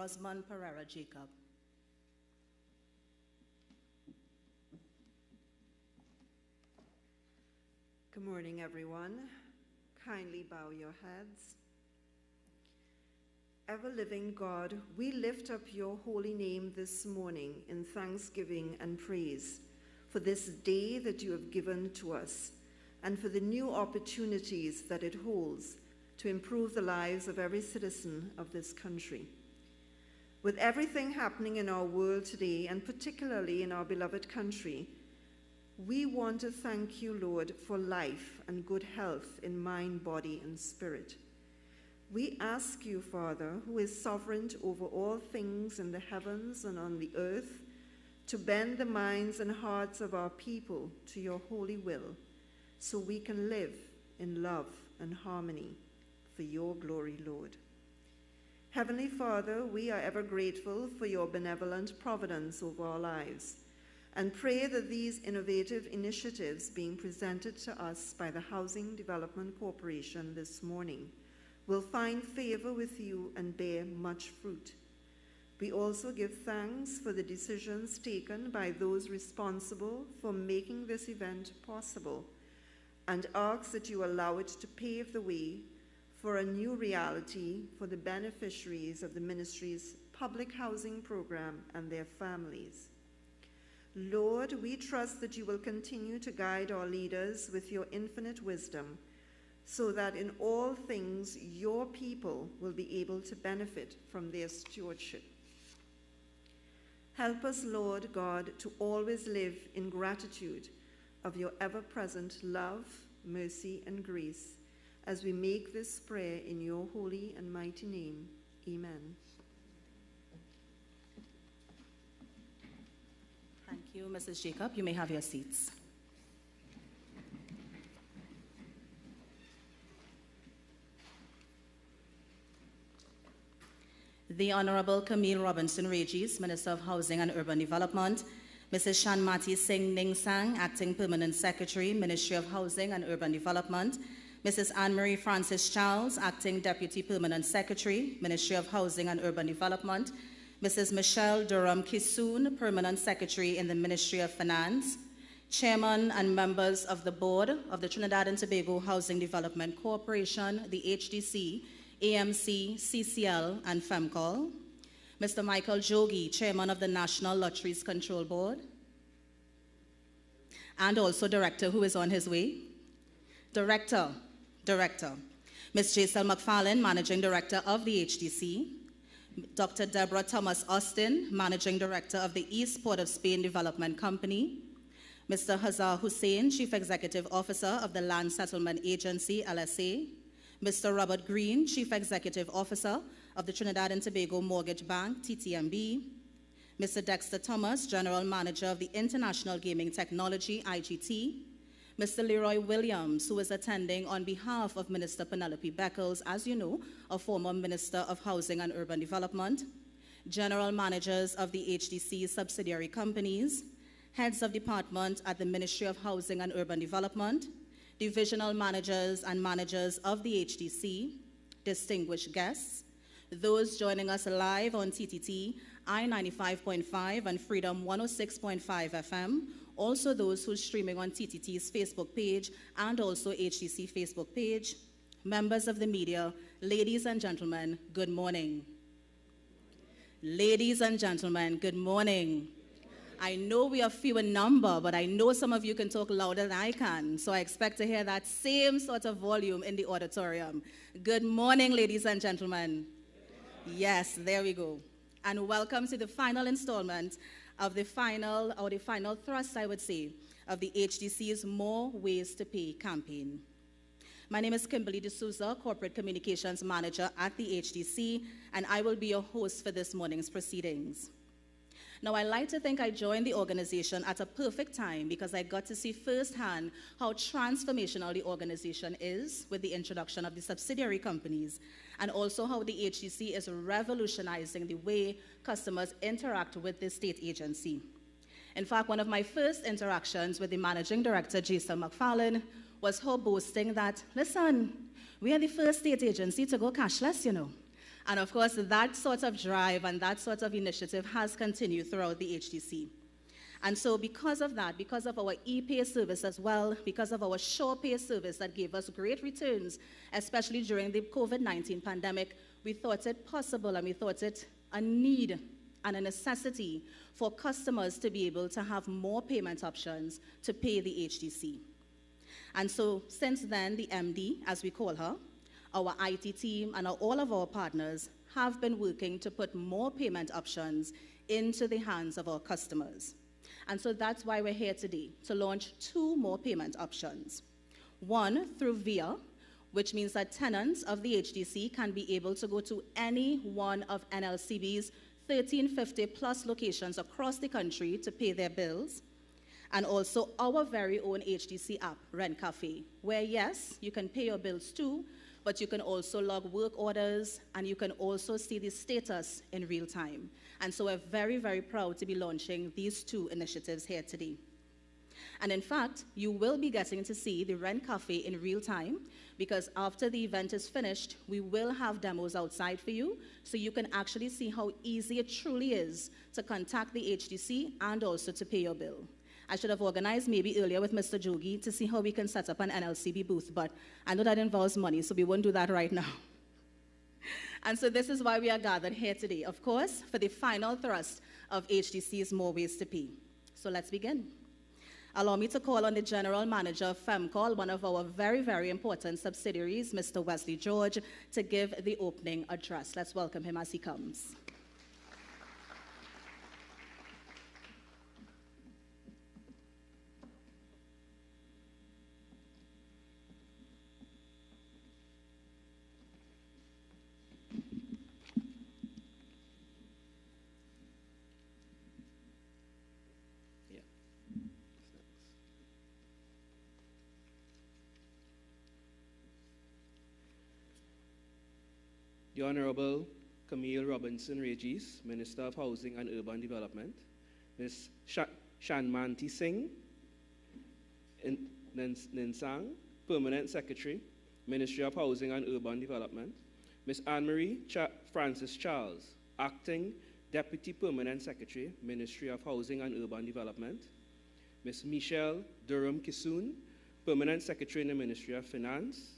Rosamond Pereira Jacob. Good morning, everyone. Kindly bow your heads. Ever-living God, we lift up your holy name this morning in thanksgiving and praise for this day that you have given to us and for the new opportunities that it holds to improve the lives of every citizen of this country. With everything happening in our world today, and particularly in our beloved country, we want to thank you, Lord, for life and good health in mind, body, and spirit. We ask you, Father, who is sovereign over all things in the heavens and on the earth, to bend the minds and hearts of our people to your holy will, so we can live in love and harmony for your glory, Lord. Heavenly Father, we are ever grateful for your benevolent providence over our lives, and pray that these innovative initiatives being presented to us by the Housing Development Corporation this morning will find favor with you and bear much fruit. We also give thanks for the decisions taken by those responsible for making this event possible, and ask that you allow it to pave the way for a new reality for the beneficiaries of the ministry's public housing program and their families. Lord, we trust that you will continue to guide our leaders with your infinite wisdom, so that in all things your people will be able to benefit from their stewardship. Help us, Lord God, to always live in gratitude of your ever-present love, mercy, and grace, as we make this prayer in your holy and mighty name. Amen. Thank you, Mrs. Jacob. You may have your seats. The Honorable Camille Robinson Regis, Minister of Housing and Urban Development, Mrs. Shanmati Singh Ningsang, Acting Permanent Secretary, Ministry of Housing and Urban Development, Mrs. Anne-Marie Francis Charles, Acting Deputy Permanent Secretary, Ministry of Housing and Urban Development, Mrs. Michelle Durham Kisoon, Permanent Secretary in the Ministry of Finance, Chairman and members of the Board of the Trinidad and Tobago Housing Development Corporation, the HDC, AMC, CCL, and FEMCOL, Mr. Michael Jogi, Chairman of the National Lotteries Control Board, and also Director, who is on his way. Director. Ms. Jaisal McFarlane, Managing Director of the HDC, Dr. Deborah Thomas Austin, Managing Director of the East Port of Spain Development Company, Mr. Hazar Hussain, Chief Executive Officer of the Land Settlement Agency, LSA, Mr. Robert Green, Chief Executive Officer of the Trinidad and Tobago Mortgage Bank, TTMB, Mr. Dexter Thomas, General Manager of the International Gaming Technology, IGT, Mr. Leroy Williams, who is attending on behalf of Minister Penelope Beckles, as you know, a former Minister of Housing and Urban Development, General Managers of the HDC subsidiary companies, Heads of Department at the Ministry of Housing and Urban Development, Divisional Managers and Managers of the HDC, distinguished guests, those joining us live on TTT, I-95.5 and Freedom 106.5 FM, also those who are streaming on TTT's Facebook page and also HDC Facebook page, members of the media, ladies and gentlemen, good morning. Ladies and gentlemen, good morning. I know we are few in number, but I know some of you can talk louder than I can, so I expect to hear that same sort of volume in the auditorium. Good morning, ladies and gentlemen. Yes, there we go. And welcome to the final installment of the final thrust, I would say, of the HDC's More Ways to Pay campaign. My name is Kimberly D'Souza, Corporate Communications Manager at the HDC, and I will be your host for this morning's proceedings. Now, I like to think I joined the organization at a perfect time because I got to see firsthand how transformational the organization is with the introduction of the subsidiary companies, and also how the HDC is revolutionizing the way customers interact with the state agency. In fact, one of my first interactions with the Managing Director, Jaisal McFarlane, was her boasting that, listen, we are the first state agency to go cashless, you know. And of course, that sort of drive and that sort of initiative has continued throughout the HDC. And so because of that, because of our e-pay service as well, because of our sure pay service that gave us great returns, especially during the COVID-19 pandemic, we thought it possible and we thought it a need and a necessity for customers to be able to have more payment options to pay the HDC. And so since then, the MD, as we call her, our IT team, and all of our partners have been working to put more payment options into the hands of our customers. And so that's why we're here today, to launch 2 more payment options. One through VIA, which means that tenants of the HDC can be able to go to any one of NLCB's 1350 plus locations across the country to pay their bills. And also our very own HDC app, Rent Cafe, where yes, you can pay your bills too, but you can also log work orders, and you can also see the status in real time. And so we're very, very proud to be launching these 2 initiatives here today. And in fact, you will be getting to see the Rent Cafe in real time, because after the event is finished, we will have demos outside for you, so you can actually see how easy it truly is to contact the HDC and also to pay your bill. I should have organized maybe earlier with Mr. Jogi to see how we can set up an NLCB booth, but I know that involves money, so we won't do that right now. And so this is why we are gathered here today, of course, for the final thrust of HDC's More Ways to Pay. So let's begin. Allow me to call on the General Manager of FEMCOL, one of our very, very important subsidiaries, Mr. Wesley George, to give the opening address. Let's welcome him as he comes. The Honorable Camille Robinson Regis, Minister of Housing and Urban Development, Ms. Shanmanti Singh Ninsang, Permanent Secretary, Ministry of Housing and Urban Development, Ms. Anne-Marie Francis Charles, Acting Deputy Permanent Secretary, Ministry of Housing and Urban Development, Ms. Michelle Durham Kisoon, Permanent Secretary in the Ministry of Finance,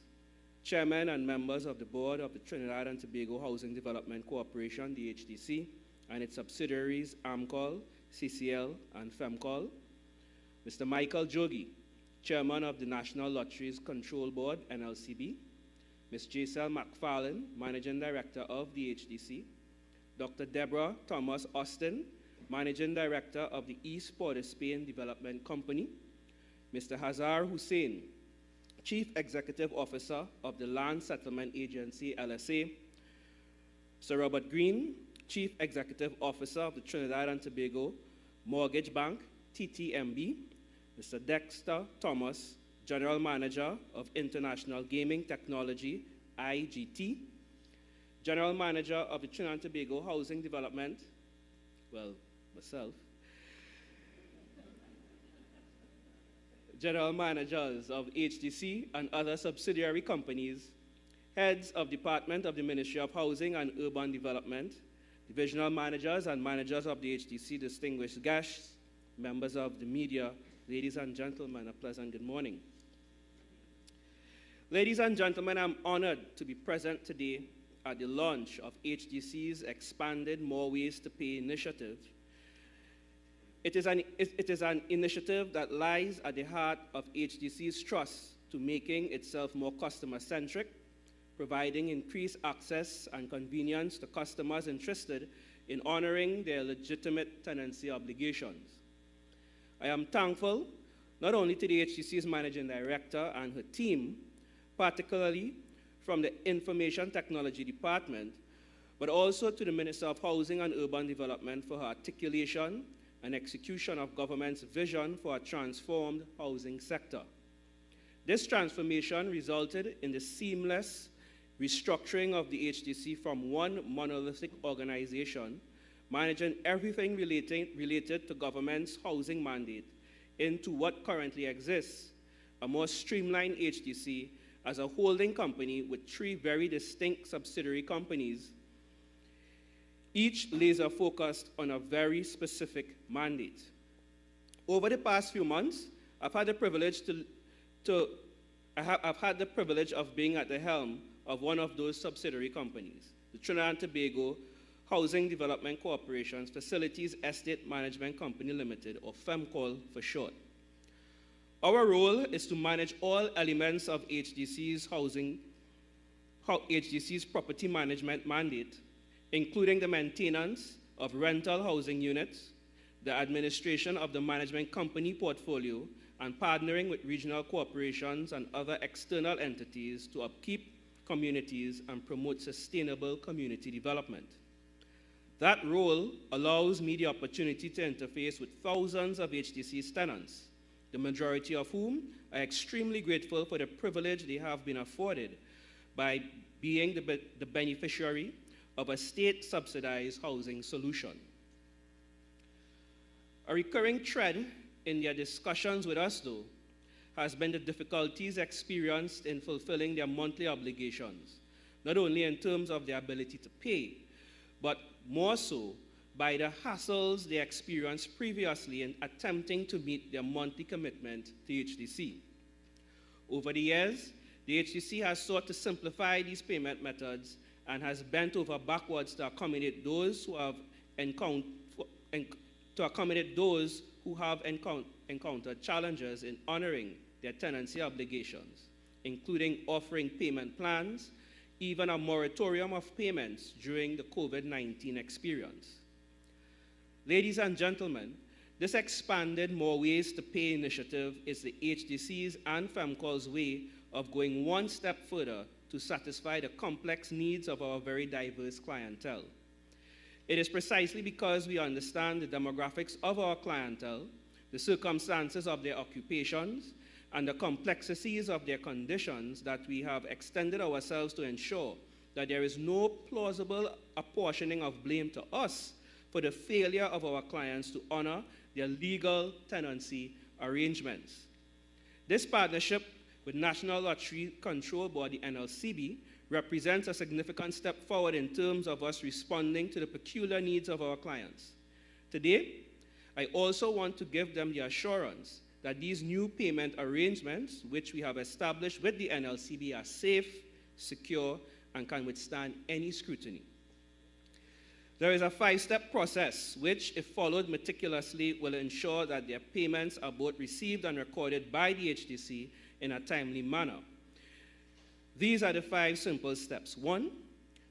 Chairman and members of the Board of the Trinidad and Tobago Housing Development Corporation, the HDC, and its subsidiaries, AMCOL, CCL, and FEMCOL, Mr. Michael Jogi, Chairman of the National Lotteries Control Board, NLCB, Ms. Giselle McFarlane, Managing Director of the HDC, Dr. Deborah Thomas Austin, Managing Director of the East Port of Spain Development Company, Mr. Hazar Hussain, Chief Executive Officer of the Land Settlement Agency, LSA, Sir Robert Green, Chief Executive Officer of the Trinidad and Tobago Mortgage Bank, TTMB, Mr. Dexter Thomas, General Manager of International Gaming Technology, IGT, General Manager of the Trinidad and Tobago Housing Development, well, myself, General Managers of HDC and other subsidiary companies, Heads of Department of the Ministry of Housing and Urban Development, Divisional Managers and Managers of the HDC, distinguished guests, members of the media, ladies and gentlemen, a pleasant good morning. Ladies and gentlemen, I'm honored to be present today at the launch of HDC's expanded More Ways to Pay initiative. It is an initiative that lies at the heart of HDC's trust to making itself more customer-centric, providing increased access and convenience to customers interested in honoring their legitimate tenancy obligations. I am thankful not only to the HDC's Managing Director and her team, particularly from the Information Technology Department, but also to the Minister of Housing and Urban Development for her articulation and execution of government's vision for a transformed housing sector. This transformation resulted in the seamless restructuring of the HDC from one monolithic organization managing everything related to government's housing mandate into what currently exists, a more streamlined HDC as a holding company with 3 very distinct subsidiary companies each laser focused on a very specific mandate. Over the past few months, I've had the privilege of being at the helm of one of those subsidiary companies, the Trinidad and Tobago Housing Development Corporation's Facilities Estate Management Company Limited, or FEMCOL for short. Our role is to manage all elements of HDC's property management mandate, including the maintenance of rental housing units, the administration of the management company portfolio, and partnering with regional corporations and other external entities to upkeep communities and promote sustainable community development. That role allows me the opportunity to interface with thousands of HDC's tenants, the majority of whom are extremely grateful for the privilege they have been afforded by being the beneficiary of a state-subsidized housing solution. A recurring thread in their discussions with us, though, has been the difficulties experienced in fulfilling their monthly obligations, not only in terms of their ability to pay, but more so by the hassles they experienced previously in attempting to meet their monthly commitment to HDC. Over the years, the HDC has sought to simplify these payment methods and has bent over backwards to accommodate those who have encountered challenges in honoring their tenancy obligations, including offering payment plans, even a moratorium of payments during the COVID-19 experience. Ladies and gentlemen, this expanded More Ways to Pay initiative is the HDC's and FEMCOL's way of going one step further to satisfy the complex needs of our very diverse clientele. It is precisely because we understand the demographics of our clientele, the circumstances of their occupations, and the complexities of their conditions that we have extended ourselves to ensure that there is no plausible apportioning of blame to us for the failure of our clients to honor their legal tenancy arrangements. This partnership with National Lottery Control Board, the NLCB, represents a significant step forward in terms of us responding to the peculiar needs of our clients. Today, I also want to give them the assurance that these new payment arrangements, which we have established with the NLCB, are safe, secure, and can withstand any scrutiny. There is a 5-step process which, if followed meticulously, will ensure that their payments are both received and recorded by the HDC in a timely manner. These are the 5 simple steps. 1,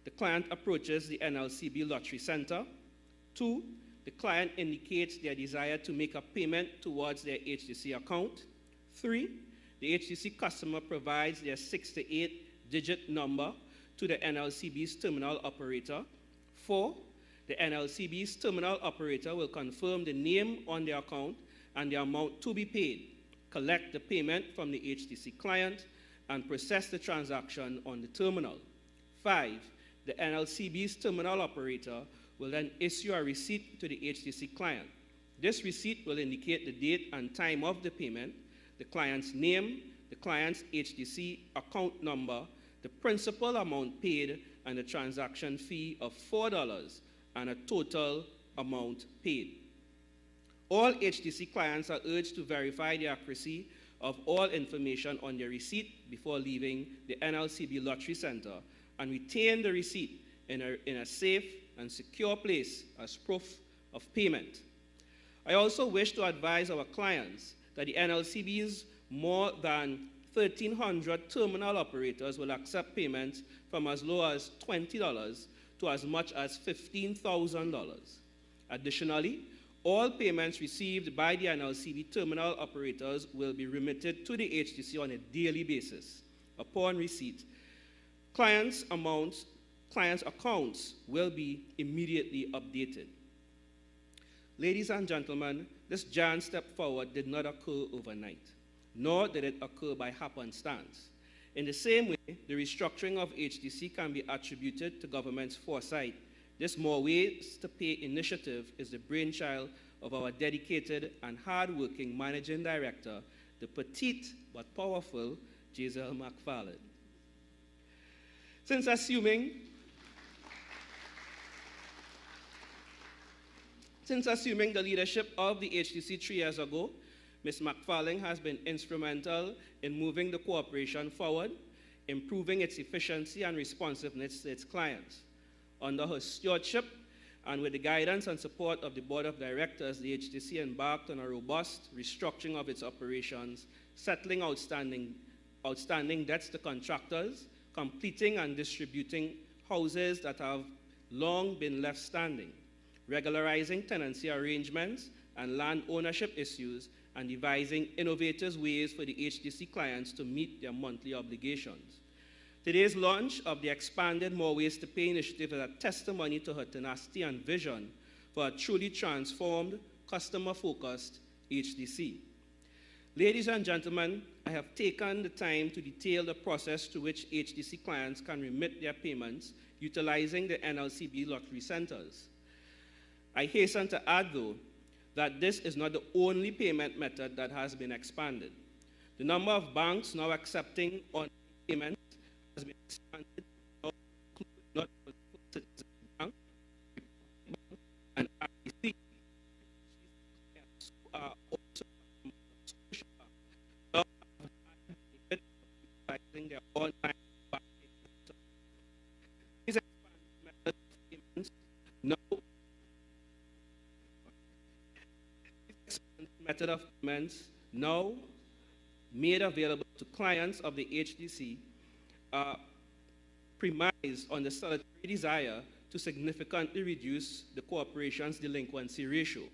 the client approaches the NLCB Lottery Center. 2, the client indicates their desire to make a payment towards their HDC account. 3, the HDC customer provides their 6 to 8-digit number to the NLCB's terminal operator. 4, the NLCB's terminal operator will confirm the name on the account and the amount to be paid, collect the payment from the HDC client, and process the transaction on the terminal. 5, the NLCB's terminal operator will then issue a receipt to the HDC client. This receipt will indicate the date and time of the payment, the client's name, the client's HDC account number, the principal amount paid, and the transaction fee of $4, and a total amount paid. All HDC clients are urged to verify the accuracy of all information on their receipt before leaving the NLCB Lottery Center and retain the receipt in a safe and secure place as proof of payment. I also wish to advise our clients that the NLCB's more than 1,300 terminal operators will accept payments from as low as $20 to as much as $15,000. Additionally, all payments received by the NLCB terminal operators will be remitted to the HDC on a daily basis. Upon receipt, clients' accounts will be immediately updated. Ladies and gentlemen, this giant step forward did not occur overnight, nor did it occur by happenstance. In the same way, the restructuring of HDC can be attributed to government's foresight. This More Ways to Pay initiative is the brainchild of our dedicated and hard-working Managing Director, the petite but powerful Giselle McFarland. Since assuming Since assuming the leadership of the HDC 3 years ago, Ms. McFarlane has been instrumental in moving the corporation forward, improving its efficiency and responsiveness to its clients. Under her stewardship, and with the guidance and support of the Board of Directors, the HDC embarked on a robust restructuring of its operations, settling outstanding debts to contractors, completing and distributing houses that have long been left standing, regularizing tenancy arrangements and land ownership issues, and devising innovative ways for the HDC clients to meet their monthly obligations. Today's launch of the expanded More Ways to Pay initiative is a testimony to her tenacity and vision for a truly transformed, customer-focused HDC. Ladies and gentlemen, I have taken the time to detail the process to which HDC clients can remit their payments utilizing the NLCB lottery centers. I hasten to add, though, that this is not the only payment method that has been expanded. The number of banks now accepting online payments has been expanded to include not only Citizen Bank, and RBC, who are also social bank, utilizing their online banking. These expanded methods of payments now method of payments now made available to clients of the HDC premise on the solitary desire to significantly reduce the corporation's delinquency ratio.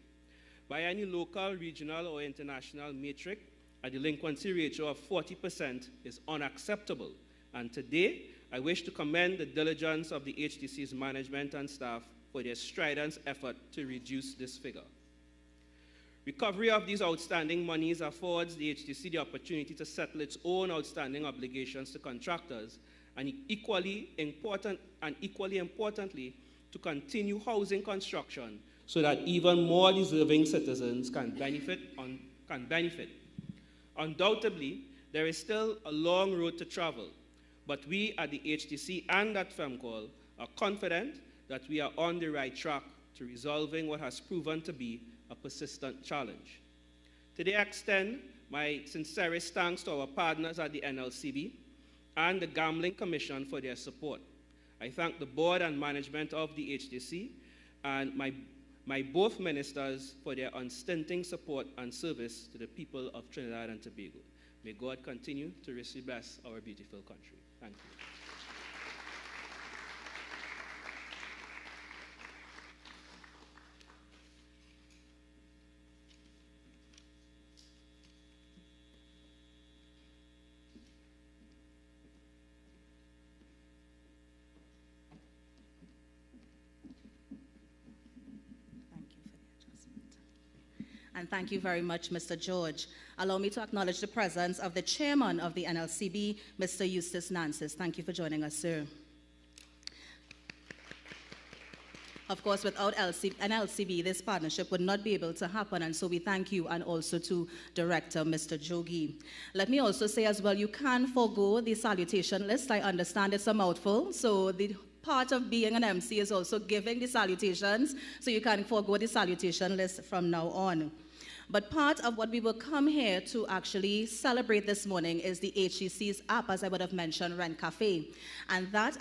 By any local, regional, or international metric, a delinquency ratio of 40% is unacceptable. And today, I wish to commend the diligence of the HDC's management and staff for their strident effort to reduce this figure. Recovery of these outstanding monies affords the HDC the opportunity to settle its own outstanding obligations to contractors, and equally importantly, to continue housing construction so that even more deserving citizens can benefit. Undoubtedly, there is still a long road to travel, but we at the HDC and at FEMCOL are confident that we are on the right track to resolving what has proven to be a persistent challenge. Today, I extend my sincerest thanks to our partners at the NLCB and the Gambling Commission for their support. I thank the board and management of the HDC and my both ministers for their unstinting support and service to the people of Trinidad and Tobago. May God continue to richly bless our beautiful country. Thank you. And thank you very much, Mr. George. Allow me to acknowledge the presence of the chairman of the NLCB, Mr. Eustace Nances. Thank you for joining us, sir. Of course, without NLCB, this partnership would not be able to happen, and so we thank you, and also to Director Mr. Jogi. Let me also say as well, you can forego the salutation list. I understand it's a mouthful, so the part of being an MC is also giving the salutations, so you can forego the salutation list from now on. But part of what we will come here to actually celebrate this morning is the HDC's app, as I would have mentioned, Rent Cafe. And that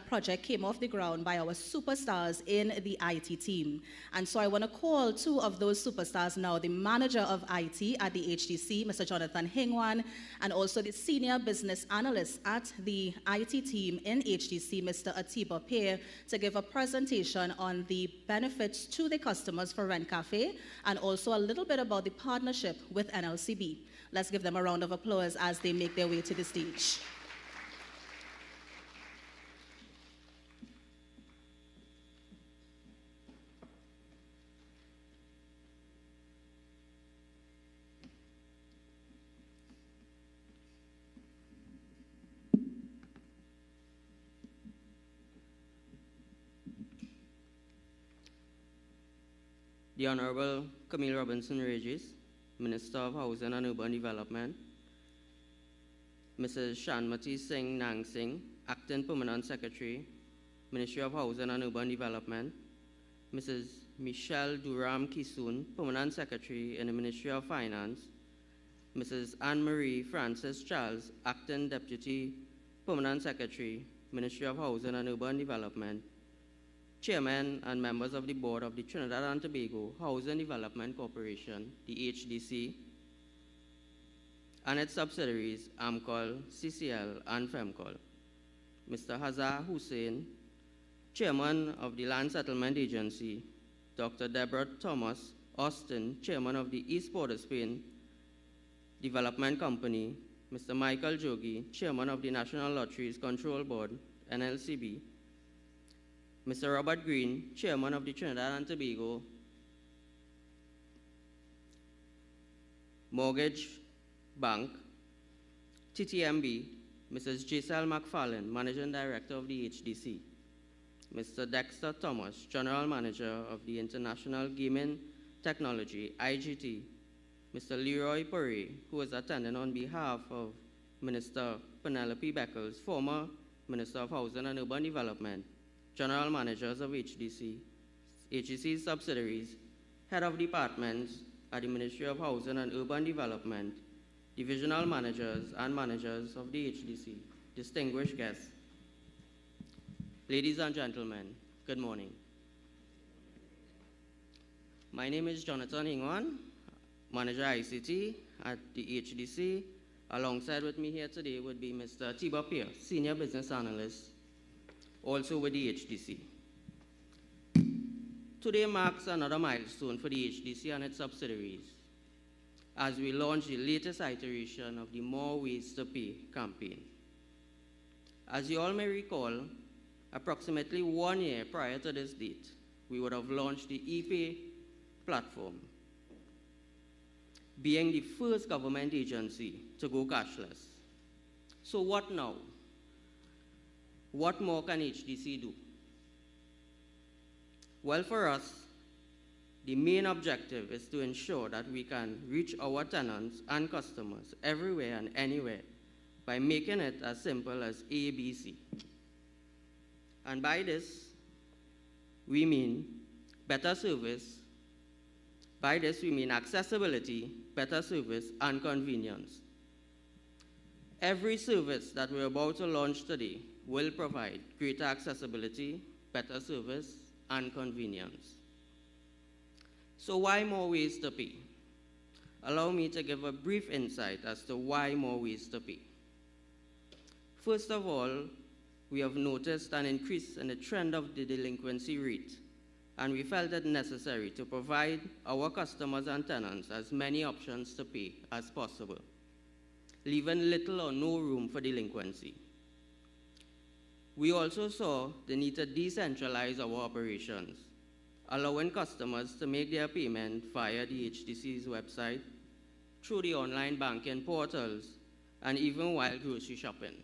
project came off the ground by our superstars in the IT team. And so I want to call two of those superstars now, the manager of IT at the HDC, Mr. Jonathan Hingwan, and also the senior business analyst at the IT team in HDC, Mr. Atiba Peer, to give a presentation on the benefits to the customers for Rent Cafe, and also a little bit about the partnership with NLCB. Let's give them a round of applause as they make their way to the stage. The Honorable Camille Robinson Regis, Minister of Housing and Urban Development, Mrs. Shanmati Singh Nang Singh, Acting Permanent Secretary, Ministry of Housing and Urban Development, Mrs. Michelle Durham Kisun, Permanent Secretary in the Ministry of Finance, Mrs. Anne-Marie Francis Charles, Acting Deputy Permanent Secretary, Ministry of Housing and Urban Development, Chairman and members of the Board of the Trinidad and Tobago Housing Development Corporation, the HDC, and its subsidiaries, AMCOL, CCL, and FEMCOL. Mr. Hazar Hussain, Chairman of the Land Settlement Agency, Dr. Deborah Thomas Austin, Chairman of the East Port of Spain Development Company, Mr. Michael Jogi, Chairman of the National Lotteries Control Board, NLCB, Mr. Robert Green, Chairman of the Trinidad and Tobago Mortgage Bank, TTMB, Mrs. Giselle McFarlane, Managing Director of the HDC, Mr. Dexter Thomas, General Manager of the International Gaming Technology, IGT, Mr. Leroy Puri, who is attending on behalf of Minister Penelope Beckles, former Minister of Housing and Urban Development, General Managers of HDC, HDC subsidiaries, Head of Departments at the Ministry of Housing and Urban Development, Divisional Managers and Managers of the HDC, distinguished guests. Ladies and gentlemen, good morning. My name is Jonathan Ingwan, Manager ICT at the HDC. Alongside with me here today would be Mr. Tiba Pierce, Senior Business Analyst, also with the HDC. Today marks another milestone for the HDC and its subsidiaries as we launch the latest iteration of the More Ways to Pay campaign. As you all may recall, approximately 1 year prior to this date, we would have launched the ePay platform, being the first government agency to go cashless. So what now? What more can HDC do? Well, for us, the main objective is to ensure that we can reach our tenants and customers everywhere and anywhere by making it as simple as ABC. And by this, we mean better service. By this, we mean accessibility, better service, and convenience. Every service that we're about to launch today will provide greater accessibility, better service, and convenience. So why more ways to pay? Allow me to give a brief insight as to why more ways to pay. First of all, we have noticed an increase in the trend of the delinquency rate, and we felt it necessary to provide our customers and tenants as many options to pay as possible, leaving little or no room for delinquency. We also saw the need to decentralize our operations, allowing customers to make their payment via the HDC's website, through the online banking portals, and even while grocery shopping.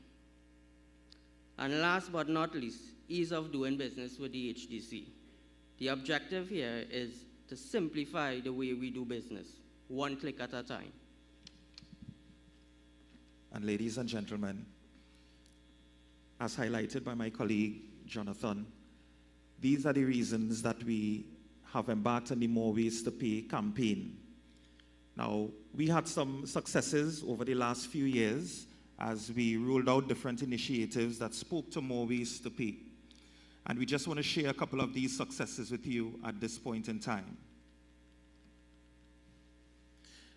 And last but not least, ease of doing business with the HDC. The objective here is to simplify the way we do business, one click at a time. And ladies and gentlemen, as highlighted by my colleague, Jonathan, these are the reasons that we have embarked on the More Ways to Pay campaign. Now, we had some successes over the last few years as we rolled out different initiatives that spoke to more ways to pay. And we just want to share a couple of these successes with you at this point in time.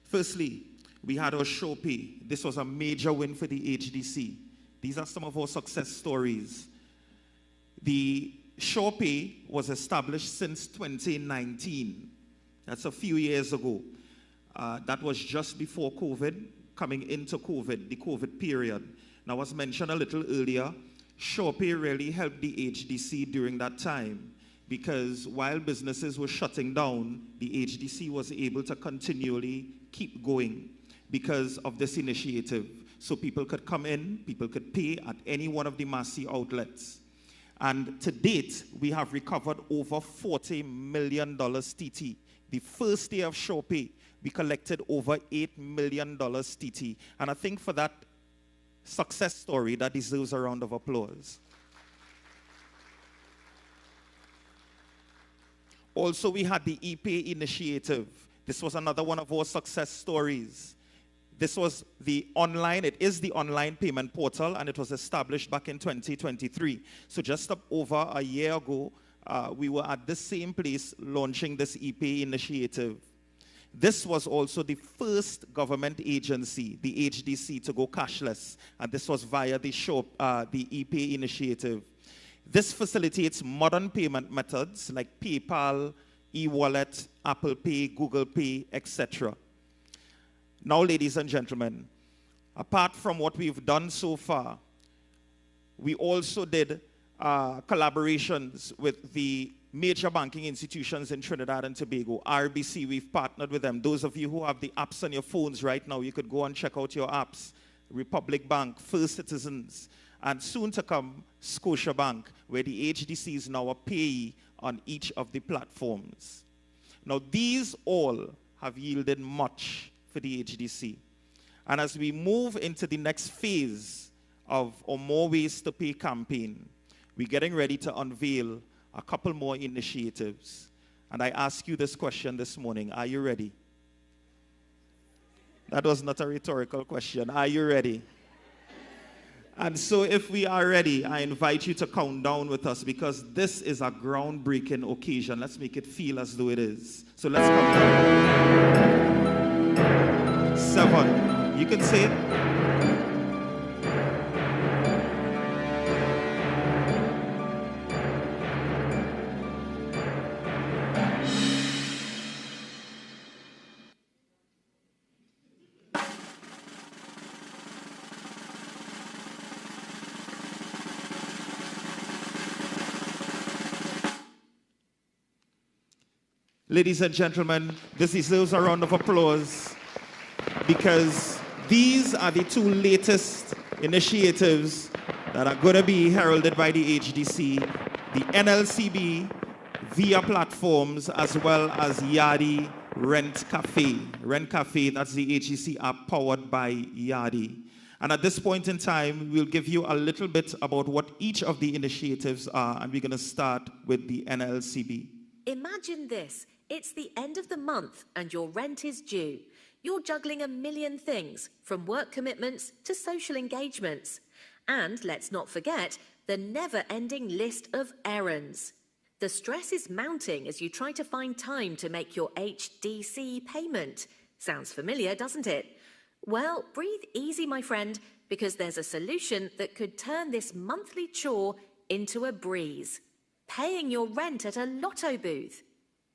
Firstly, we had our Show Pay. This was a major win for the HDC. These are some of our success stories. The Show Pay was established since 2019. That's a few years ago. That was just before COVID, coming into COVID, the COVID period. Now, as mentioned a little earlier, Show Pay really helped the HDC during that time because while businesses were shutting down, the HDC was able to continually keep going because of this initiative. So people could come in, people could pay at any one of the Massey outlets. And to date, we have recovered over $40 million TT. The first day of Show Pay, we collected over $8 million TT. And I think for that success story, that deserves a round of applause. Also, we had the ePay initiative. This was another one of our success stories. This was the online, it is the online payment portal, and it was established back in 2023. So just over a year ago, we were at the same place launching this ePay initiative. This was also the first government agency, the HDC, to go cashless, and this was via the ePay initiative. This facilitates modern payment methods like PayPal, e-wallet, Apple Pay, Google Pay, etc. Now, ladies and gentlemen, apart from what we've done so far, we also did collaborations with the major banking institutions in Trinidad and Tobago. RBC, we've partnered with them. Those of you who have the apps on your phones right now, you could go and check out your apps. Republic Bank, First Citizens, and soon to come, Scotiabank, where the HDC is now a payee on each of the platforms. Now, these all have yielded much for the HDC. And as we move into the next phase of our More Ways to Pay campaign, we're getting ready to unveil a couple more initiatives. And I ask you this question this morning: are you ready? That was not a rhetorical question. Are you ready? And so if we are ready, I invite you to count down with us, because this is a groundbreaking occasion. Let's make it feel as though it is. So let's count down. 7. You can say it. 8. Ladies and gentlemen, this deserves a round of applause, because these are the 2 latest initiatives that are going to be heralded by the HDC, the NLCB via platforms, as well as Yardi Rent Cafe. Rent Cafe, that's the HDC app powered by Yardi. And at this point in time, we'll give you a little bit about what each of the initiatives are, and we're going to start with the NLCB. Imagine this. It's the end of the month and your rent is due. You're juggling a million things, from work commitments to social engagements. And let's not forget the never-ending list of errands. The stress is mounting as you try to find time to make your HDC payment. Sounds familiar, doesn't it? Well, breathe easy, my friend, because there's a solution that could turn this monthly chore into a breeze. Paying your rent at a lotto booth.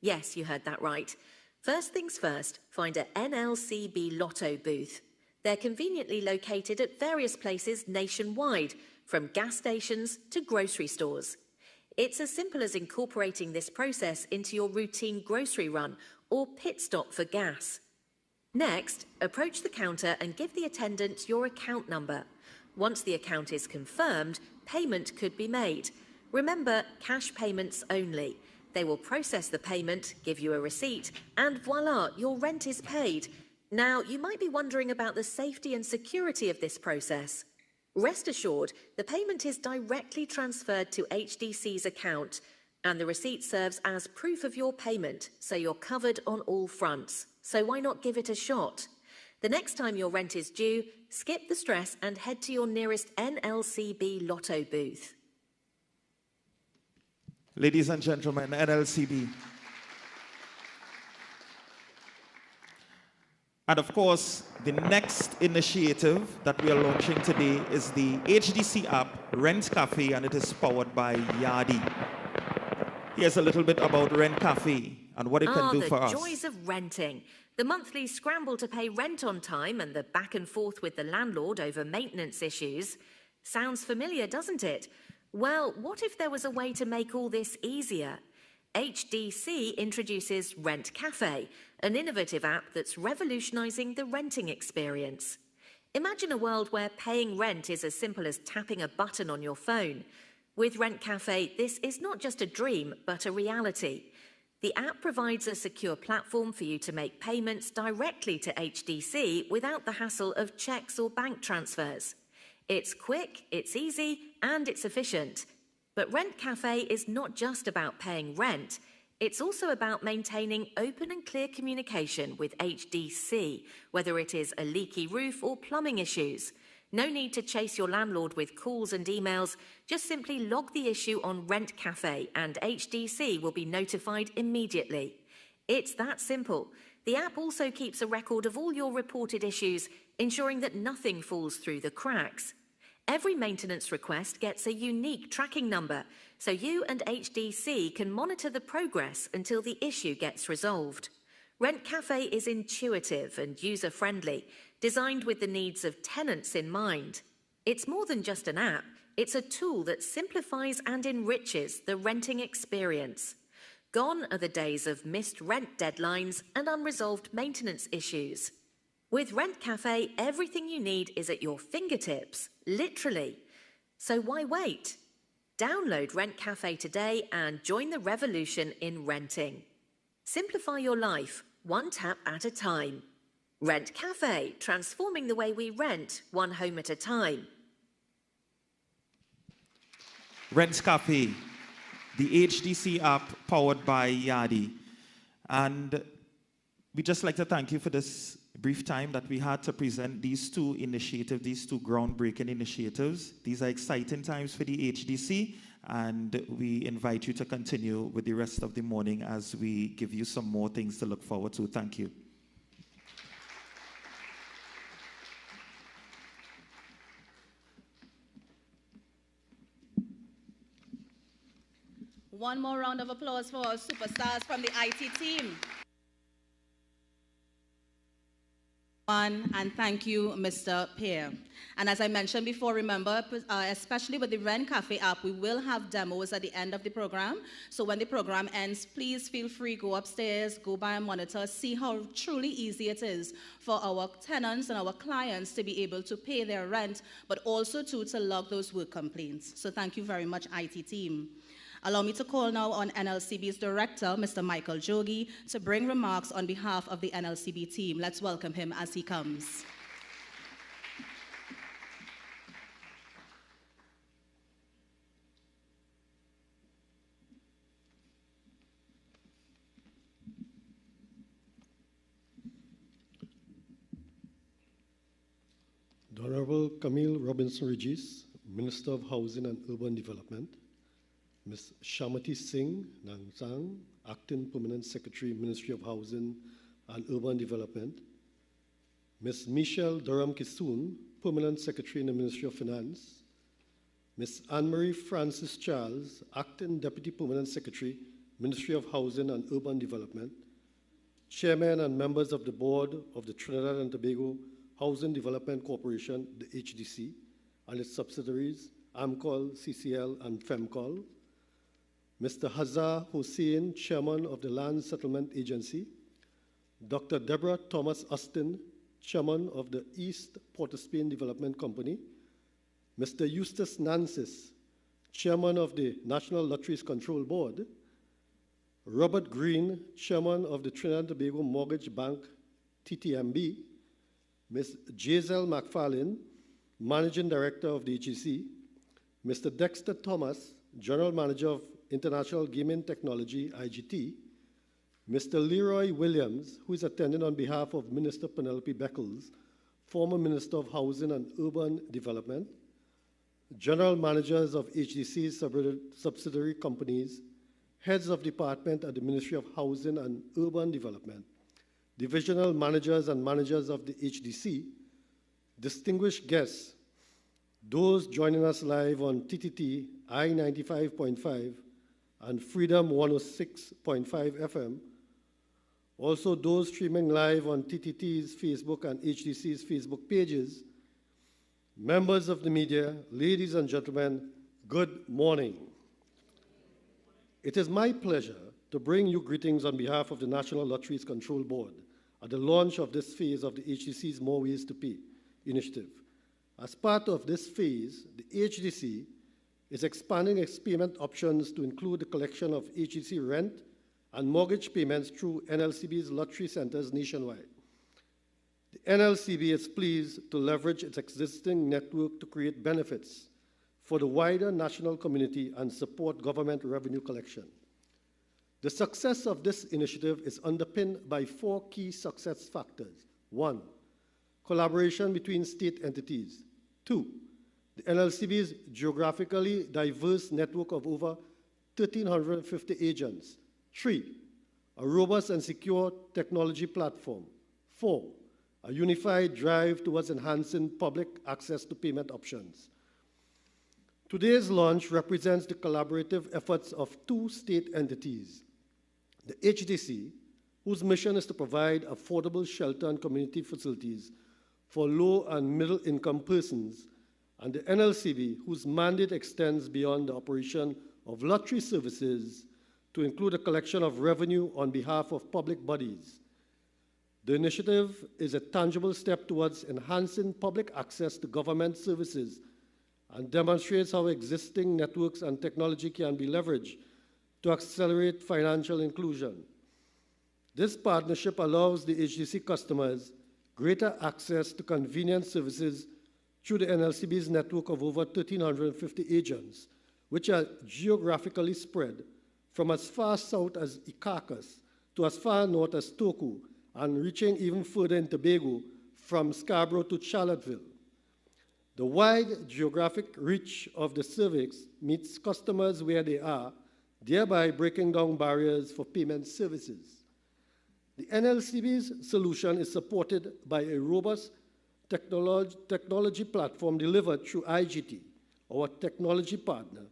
Yes, you heard that right. First things first, find a NLCB lotto booth. They're conveniently located at various places nationwide, from gas stations to grocery stores. It's as simple as incorporating this process into your routine grocery run or pit stop for gas. Next, approach the counter and give the attendant your account number. Once the account is confirmed, payment could be made. Remember, cash payments only. They will process the payment, give you a receipt, and voila, your rent is paid. Now, you might be wondering about the safety and security of this process. Rest assured, the payment is directly transferred to HDC's account, and the receipt serves as proof of your payment, so you're covered on all fronts. So why not give it a shot? The next time your rent is due, skip the stress and head to your nearest NLCB lotto booth. Ladies and gentlemen, NLCB. And of course, the next initiative that we are launching today is the HDC app, Rent Cafe, and it is powered by Yardi. Here's a little bit about Rent Cafe and what it can do for us. The joys of renting. The monthly scramble to pay rent on time and the back and forth with the landlord over maintenance issues. Sounds familiar, doesn't it? Well, what if there was a way to make all this easier? HDC introduces Rent Cafe, an innovative app that's revolutionizing the renting experience. Imagine a world where paying rent is as simple as tapping a button on your phone. With Rent Cafe, this is not just a dream, but a reality. The app provides a secure platform for you to make payments directly to HDC without the hassle of checks or bank transfers. It's quick, it's easy, and it's efficient. But Rent Cafe is not just about paying rent. It's also about maintaining open and clear communication with HDC, whether it is a leaky roof or plumbing issues. No need to chase your landlord with calls and emails. Just simply log the issue on Rent Cafe and HDC will be notified immediately. It's that simple. The app also keeps a record of all your reported issues, ensuring that nothing falls through the cracks. Every maintenance request gets a unique tracking number, so you and HDC can monitor the progress until the issue gets resolved. Rent Cafe is intuitive and user-friendly, designed with the needs of tenants in mind. It's more than just an app, it's a tool that simplifies and enriches the renting experience. Gone are the days of missed rent deadlines and unresolved maintenance issues. With Rent Cafe, everything you need is at your fingertips, literally. So why wait? Download Rent Cafe today and join the revolution in renting. Simplify your life, one tap at a time. Rent Cafe, transforming the way we rent, one home at a time. Rent Cafe, the HDC app powered by Yadi. And we'd just like to thank you for this brief time that we had to present these two initiatives, these two groundbreaking initiatives. These are exciting times for the HDC, and we invite you to continue with the rest of the morning as we give you some more things to look forward to. Thank you. One more round of applause for our superstars from the IT team. And thank you, Mr. Pierre. And as I mentioned before, remember, especially with the Rent Cafe app, we will have demos at the end of the program. So when the program ends, please feel free, go upstairs, go by a monitor, see how truly easy it is for our tenants and our clients to be able to pay their rent, but also to log those work complaints. So thank you very much, IT team. Allow me to call now on NLCB's director, Mr. Michael Jogi, to bring remarks on behalf of the NLCB team. Let's welcome him as he comes. The Honorable Camille Robinson-Regis, Minister of Housing and Urban Development, Ms. Shamati Singh Nangsang, Acting Permanent Secretary, Ministry of Housing and Urban Development, Ms. Michelle Durham-Kisoon, Permanent Secretary in the Ministry of Finance, Ms. Anne-Marie Francis Charles, Acting Deputy Permanent Secretary, Ministry of Housing and Urban Development, Chairman and members of the Board of the Trinidad and Tobago Housing Development Corporation, the HDC, and its subsidiaries, AMCOL, CCL, and FEMCOL, Mr. Hazar Hussain, Chairman of the Land Settlement Agency, Dr. Deborah Thomas Austin, Chairman of the East Port of Spain Development Company, Mr. Eustace Nancis, Chairman of the National Lotteries Control Board, Robert Green, Chairman of the Trinidad and Tobago Mortgage Bank, TTMB, Ms. Giselle McFarlane, Managing Director of the HDC, Mr. Dexter Thomas, General Manager of International Gaming Technology, IGT, Mr. Leroy Williams, who is attending on behalf of Minister Penelope Beckles, former Minister of Housing and Urban Development, General Managers of HDC's subsidiary companies, Heads of Department at the Ministry of Housing and Urban Development, Divisional Managers and Managers of the HDC, distinguished guests, those joining us live on TTT I-95.5 and Freedom 106.5 FM, also those streaming live on TTT's Facebook and HDC's Facebook pages, members of the media, ladies and gentlemen, good morning. It is my pleasure to bring you greetings on behalf of the National Lotteries Control Board at the launch of this phase of the HDC's More Ways to Pay initiative. As part of this phase, the HDC is expanding its payment options to include the collection of HDC rent and mortgage payments through NLCB's lottery centers nationwide. The NLCB is pleased to leverage its existing network to create benefits for the wider national community and support government revenue collection. The success of this initiative is underpinned by 4 key success factors. 1, collaboration between state entities. 2, the NLCB's geographically diverse network of over 1,350 agents. 3, a robust and secure technology platform. 4, a unified drive towards enhancing public access to payment options. Today's launch represents the collaborative efforts of 2 state entities, the HDC, whose mission is to provide affordable shelter and community facilities for low and middle-income persons, and the NLCB, whose mandate extends beyond the operation of lottery services to include a collection of revenue on behalf of public bodies. The initiative is a tangible step towards enhancing public access to government services and demonstrates how existing networks and technology can be leveraged to accelerate financial inclusion. This partnership allows the HDC customers greater access to convenient services through the NLCB's network of over 1,350 agents, which are geographically spread from as far south as Icacos to as far north as Toku, and reaching even further in Tobago from Scarborough to Charlottesville. The wide geographic reach of the service meets customers where they are, thereby breaking down barriers for payment services. The NLCB's solution is supported by a robust technology platform delivered through IGT, our technology partner,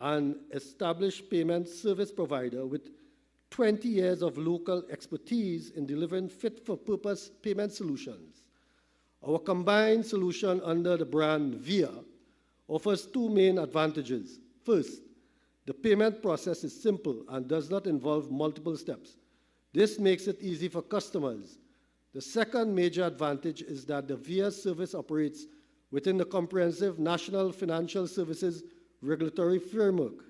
an established payment service provider with 20 years of local expertise in delivering fit-for-purpose payment solutions. Our combined solution under the brand VIA offers 2 main advantages. First, the payment process is simple and does not involve multiple steps. This makes it easy for customers. The second major advantage is that the VIA service operates within the comprehensive National Financial Services regulatory framework.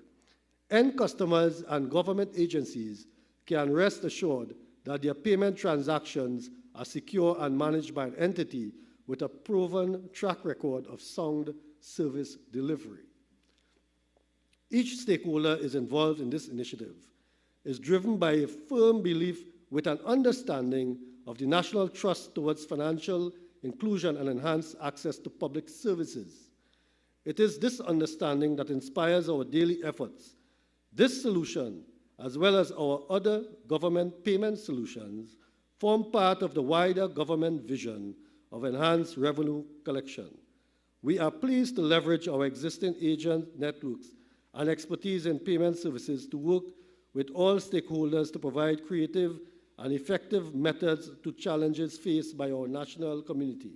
End customers and government agencies can rest assured that their payment transactions are secure and managed by an entity with a proven track record of sound service delivery. Each stakeholder is involved in this initiative, is driven by a firm belief with an understanding of the national trust towards financial inclusion and enhanced access to public services. It is this understanding that inspires our daily efforts. This solution, as well as our other government payment solutions, form part of the wider government vision of enhanced revenue collection. We are pleased to leverage our existing agent networks and expertise in payment services to work with all stakeholders to provide creative and effective methods to challenges faced by our national community.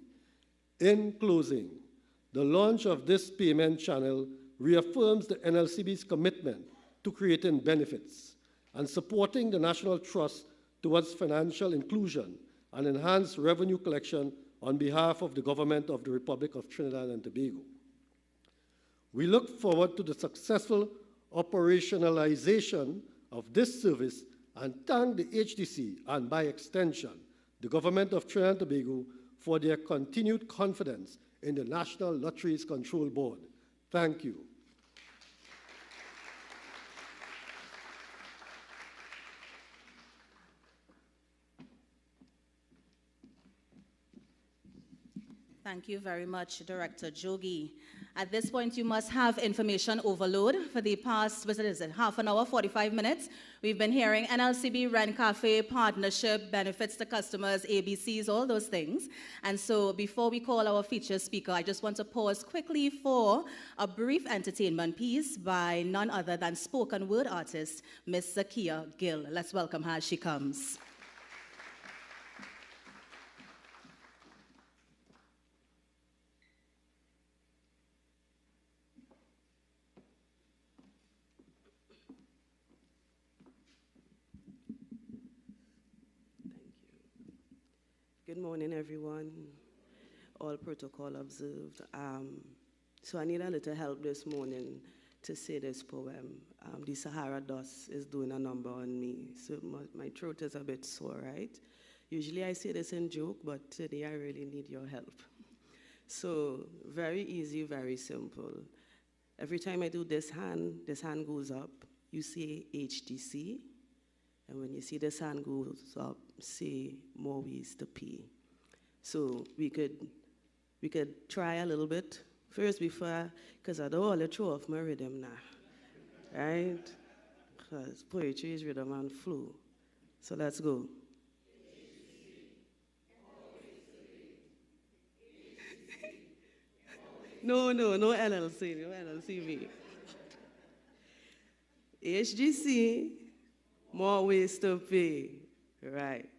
In closing, the launch of this payment channel reaffirms the NLCB's commitment to creating benefits and supporting the national trust towards financial inclusion and enhanced revenue collection on behalf of the government of the Republic of Trinidad and Tobago. We look forward to the successful operationalization of this service and thank the HDC and, by extension, the government of Trinidad and Tobago for their continued confidence in the National Lotteries Control Board. Thank you. Thank you very much, Director Jogi. At this point, you must have information overload. For the past, what is it, half an hour, 45 minutes, we've been hearing NLCB Rent Cafe, partnership, benefits to customers, ABCs, all those things. And so before we call our featured speaker, I just want to pause quickly for a brief entertainment piece by none other than spoken word artist, Miss Zakia Gill. Let's welcome her as she comes. Good morning, everyone. All protocol observed. So I need a little help this morning to say this poem. The Sahara dust is doing a number on me, so my throat is a bit sore, right? Usually I say this in joke, but today I really need your help. So very easy, very simple. Every time I do this hand goes up. You say HDC, And when you see the sun goes up, say more ways to pay. So we could try a little bit first before, because I don't want to throw off my rhythm now, right? Because poetry is rhythm and flow. So let's go. No NLC, no NLCB. HDC, more ways to pay. Right.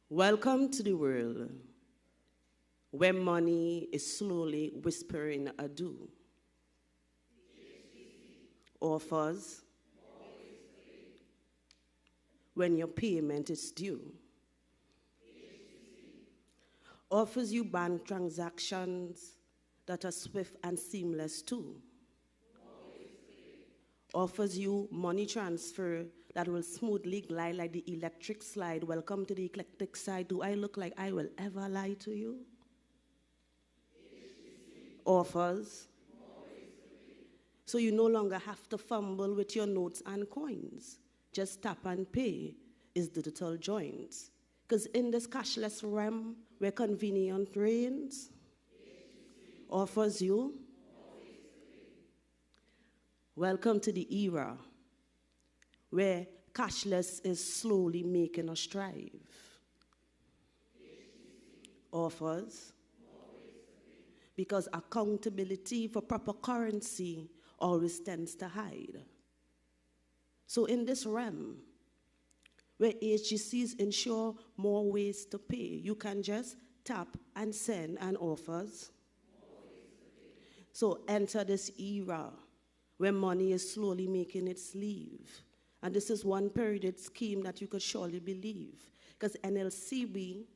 Welcome to the world where money is slowly whispering adieu. Offers when your payment is due. Offers you bank transactions that are swift and seamless too. Offers you money transfer that will smoothly glide like the electric slide. Welcome to the eclectic side. Do I look like I will ever lie to you? Offers. So you no longer have to fumble with your notes and coins. Just tap and pay is digital joints. Because in this cashless realm where convenience reigns, offers you. Welcome to the era where cashless is slowly making us strive. Offers. Because accountability for proper currency always tends to hide. So in this realm, where HGCs ensure more ways to pay, you can just tap and send and offers. So enter this era where money is slowly making its leave. And this is one period scheme that you could surely believe. Because NLCB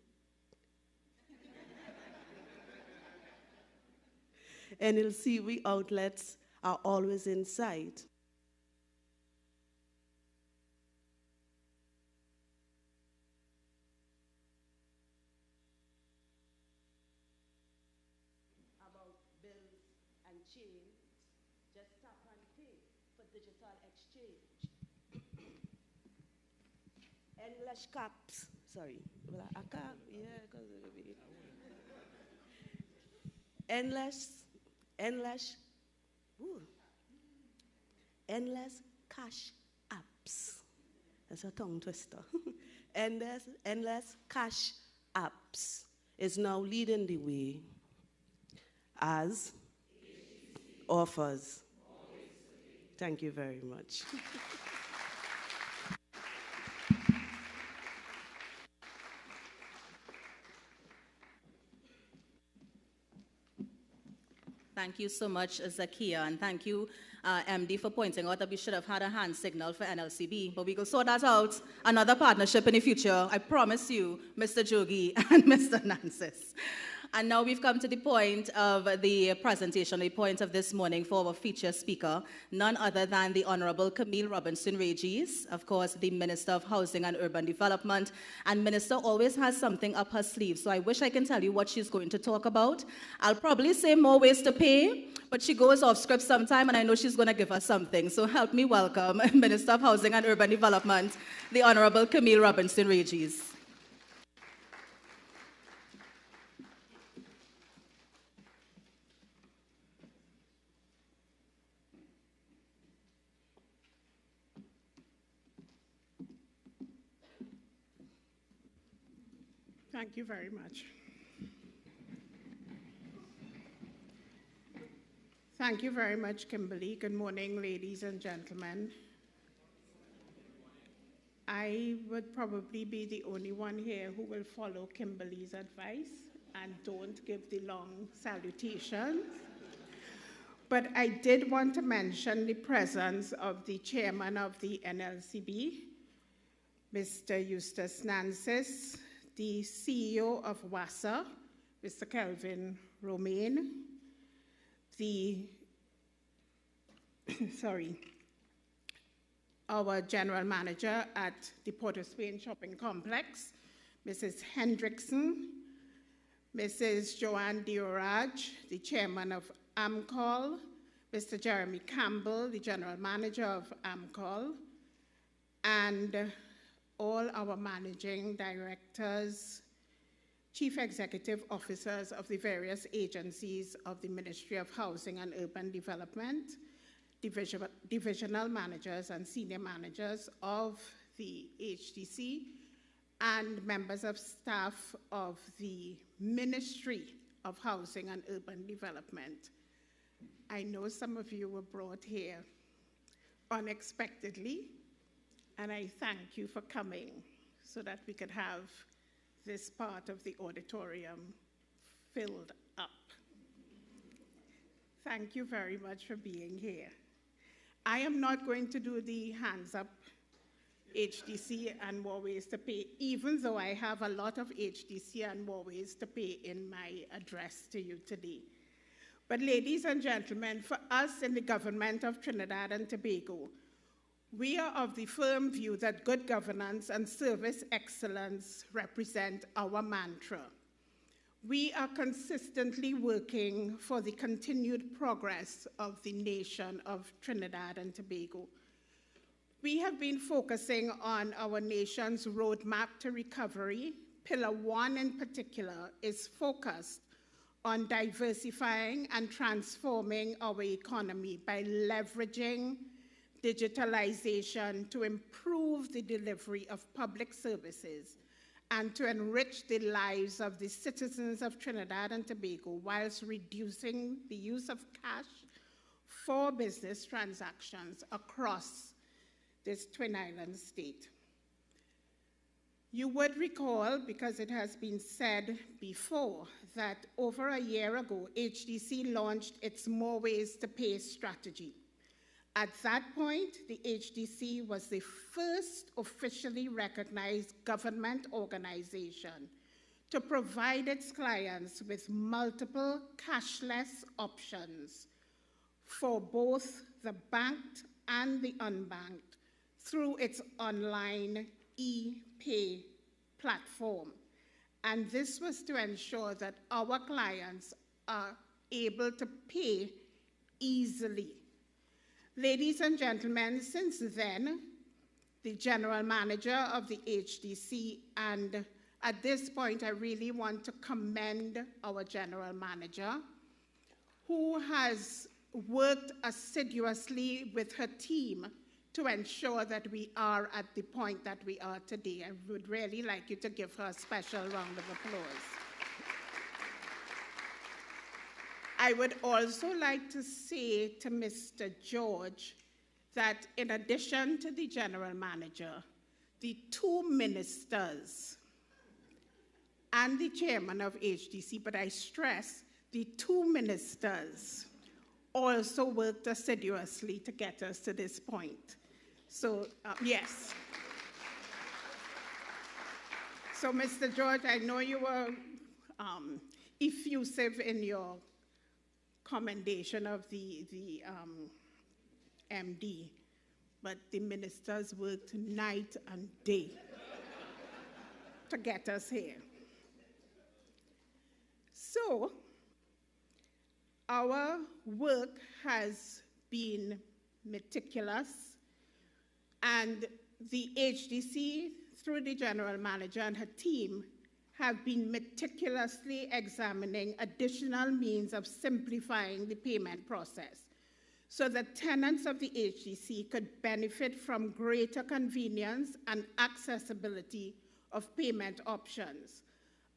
outlets are always in sight. About bills and change, just tap and pay for digital exchange. Endless caps, sorry, a cap, yeah, because it'll be endless cash apps. That's a tongue twister. endless cash apps is now leading the way as offers. Thank you very much. Thank you so much, Zakia, and thank you, MD, for pointing out that we should have had a hand signal for NLCB, but we will sort that out, another partnership in the future, I promise you, Mr. Jogi and Mr. Nancis. And now we've come to the point of the presentation, the point of this morning for our feature speaker, none other than the Honorable Camille Robinson-Regis, of course, the Minister of Housing and Urban Development. And Minister always has something up her sleeve, so I wish I can tell you what she's going to talk about. I'll probably say more ways to pay, but she goes off script sometime, and I know she's going to give us something. So help me welcome Minister of Housing and Urban Development, the Honorable Camille Robinson-Regis. Thank you very much. Thank you very much, Kimberly. Good morning, ladies and gentlemen. I would probably be the only one here who will follow Kimberly's advice and don't give the long salutations. But I did want to mention the presence of the chairman of the NLCB, Mr. Eustace Nancis, the CEO of WASA, Mr. Kelvin Romaine, our general manager at the Port of Spain Shopping Complex, Mrs. Hendrickson, Mrs. Joanne Dioraj, the chairman of AMCOL, Mr. Jeremy Campbell, the General Manager of AMCOL, and all our managing directors, chief executive officers of the various agencies of the Ministry of Housing and Urban Development, divisional managers and senior managers of the HDC, and members of staff of the Ministry of Housing and Urban Development. I know some of you were brought here unexpectedly, and I thank you for coming so that we could have this part of the auditorium filled up. Thank you very much for being here. I am not going to do the hands up HDC and more ways to pay, even though I have a lot of HDC and more ways to pay in my address to you today. But ladies and gentlemen, for us in the government of Trinidad and Tobago, we are of the firm view that good governance and service excellence represent our mantra. We are consistently working for the continued progress of the nation of Trinidad and Tobago. We have been focusing on our nation's roadmap to recovery. Pillar 1 in particular is focused on diversifying and transforming our economy by leveraging digitalization to improve the delivery of public services and to enrich the lives of the citizens of Trinidad and Tobago whilst reducing the use of cash for business transactions across this Twin Islands state. You would recall, because it has been said before, that over a year ago, HDC launched its More Ways to Pay strategy. At that point, the HDC was the first officially recognized government organization to provide its clients with multiple cashless options for both the banked and the unbanked through its online e-pay platform. And this was to ensure that our clients are able to pay easily. Ladies and gentlemen, since then, the general manager of the HDC, and at this point I really want to commend our general manager, who has worked assiduously with her team to ensure that we are at the point that we are today. I would really like you to give her a special round of applause. I would also like to say to Mr. George that in addition to the general manager, the 2 ministers and the chairman of HDC, but I stress the 2 ministers also worked assiduously to get us to this point. So, yes. So, Mr. George, I know you were effusive in your commendation of the MD, but the ministers worked night and day to get us here. So, our work has been meticulous, and the HDC, through the general manager and her team, have been meticulously examining additional means of simplifying the payment process so that tenants of the HDC could benefit from greater convenience and accessibility of payment options,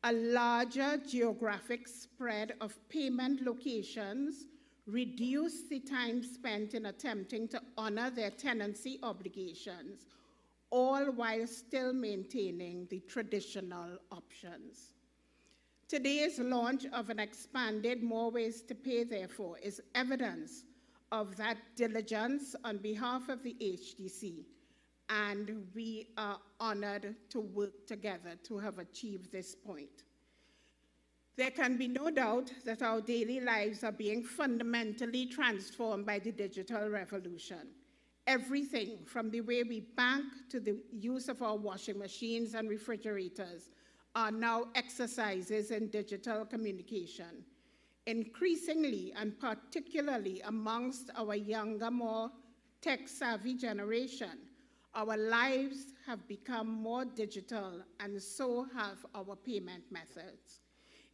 a larger geographic spread of payment locations, reduce the time spent in attempting to honor their tenancy obligations, all while still maintaining the traditional options. Today's launch of an expanded More Ways to Pay, therefore, is evidence of that diligence on behalf of the HDC, and we are honored to work together to have achieved this point. There can be no doubt that our daily lives are being fundamentally transformed by the digital revolution. Everything from the way we bank to the use of our washing machines and refrigerators are now exercises in digital communication. Increasingly, and particularly amongst our younger, more tech-savvy generation, our lives have become more digital, and so have our payment methods.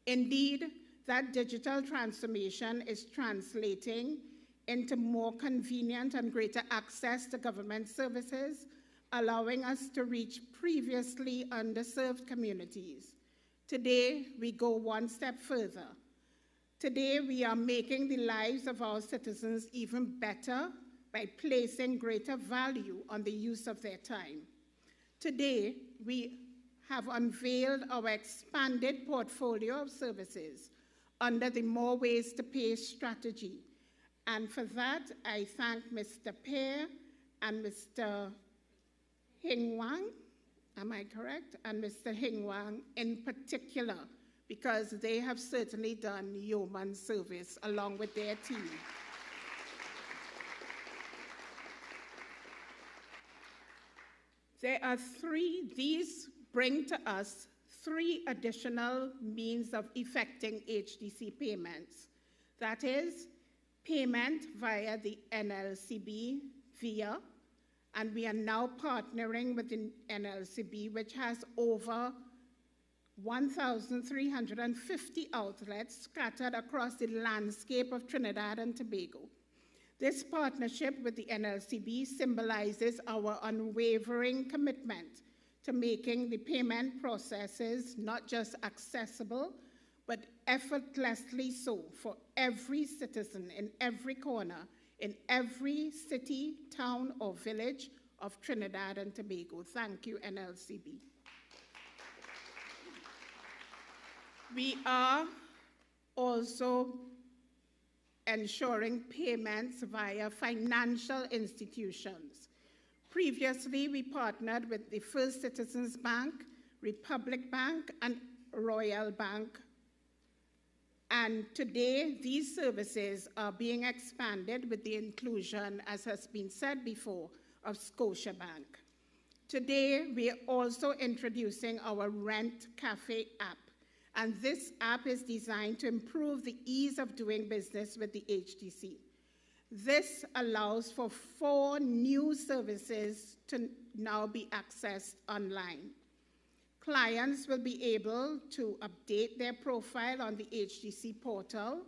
Indeed, that digital transformation is translating into more convenient and greater access to government services, allowing us to reach previously underserved communities. Today, we go one step further. Today, we are making the lives of our citizens even better by placing greater value on the use of their time. Today, we have unveiled our expanded portfolio of services under the More Ways to Pay strategy. And for that, I thank Mr. Pear and Mr. Hingwang, am I correct? And Mr. Hingwang in particular, because they have certainly done yeoman service along with their team. There are these bring to us 3 additional means of effecting HDC payments. That is, payment via the NLCB via, and we are now partnering with the NLCB, which has over 1,350 outlets scattered across the landscape of Trinidad and Tobago. This partnership with the NLCB symbolizes our unwavering commitment to making the payment processes not just accessible, but effortlessly so for every citizen in every corner, in every city, town, or village of Trinidad and Tobago. Thank you, NLCB. We are also ensuring payments via financial institutions. Previously, we partnered with the First Citizens Bank, Republic Bank, and Royal Bank. And today, these services are being expanded with the inclusion, as has been said before, of Scotiabank. Today, we are also introducing our Rent Cafe app. And this app is designed to improve the ease of doing business with the HDC. This allows for 4 new services to now be accessed online. Clients will be able to update their profile on the HDC portal.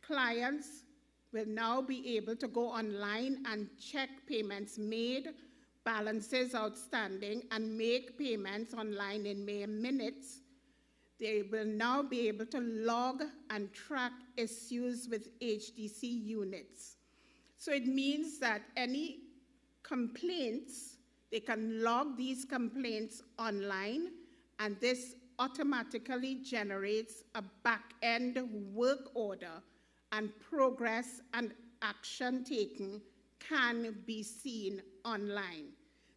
Clients will now be able to go online and check payments made, balances outstanding, and make payments online in mere minutes. They will now be able to log and track issues with HDC units. So it means that any complaints, they can log these complaints online, and this automatically generates a back-end work order, and progress and action taken can be seen online.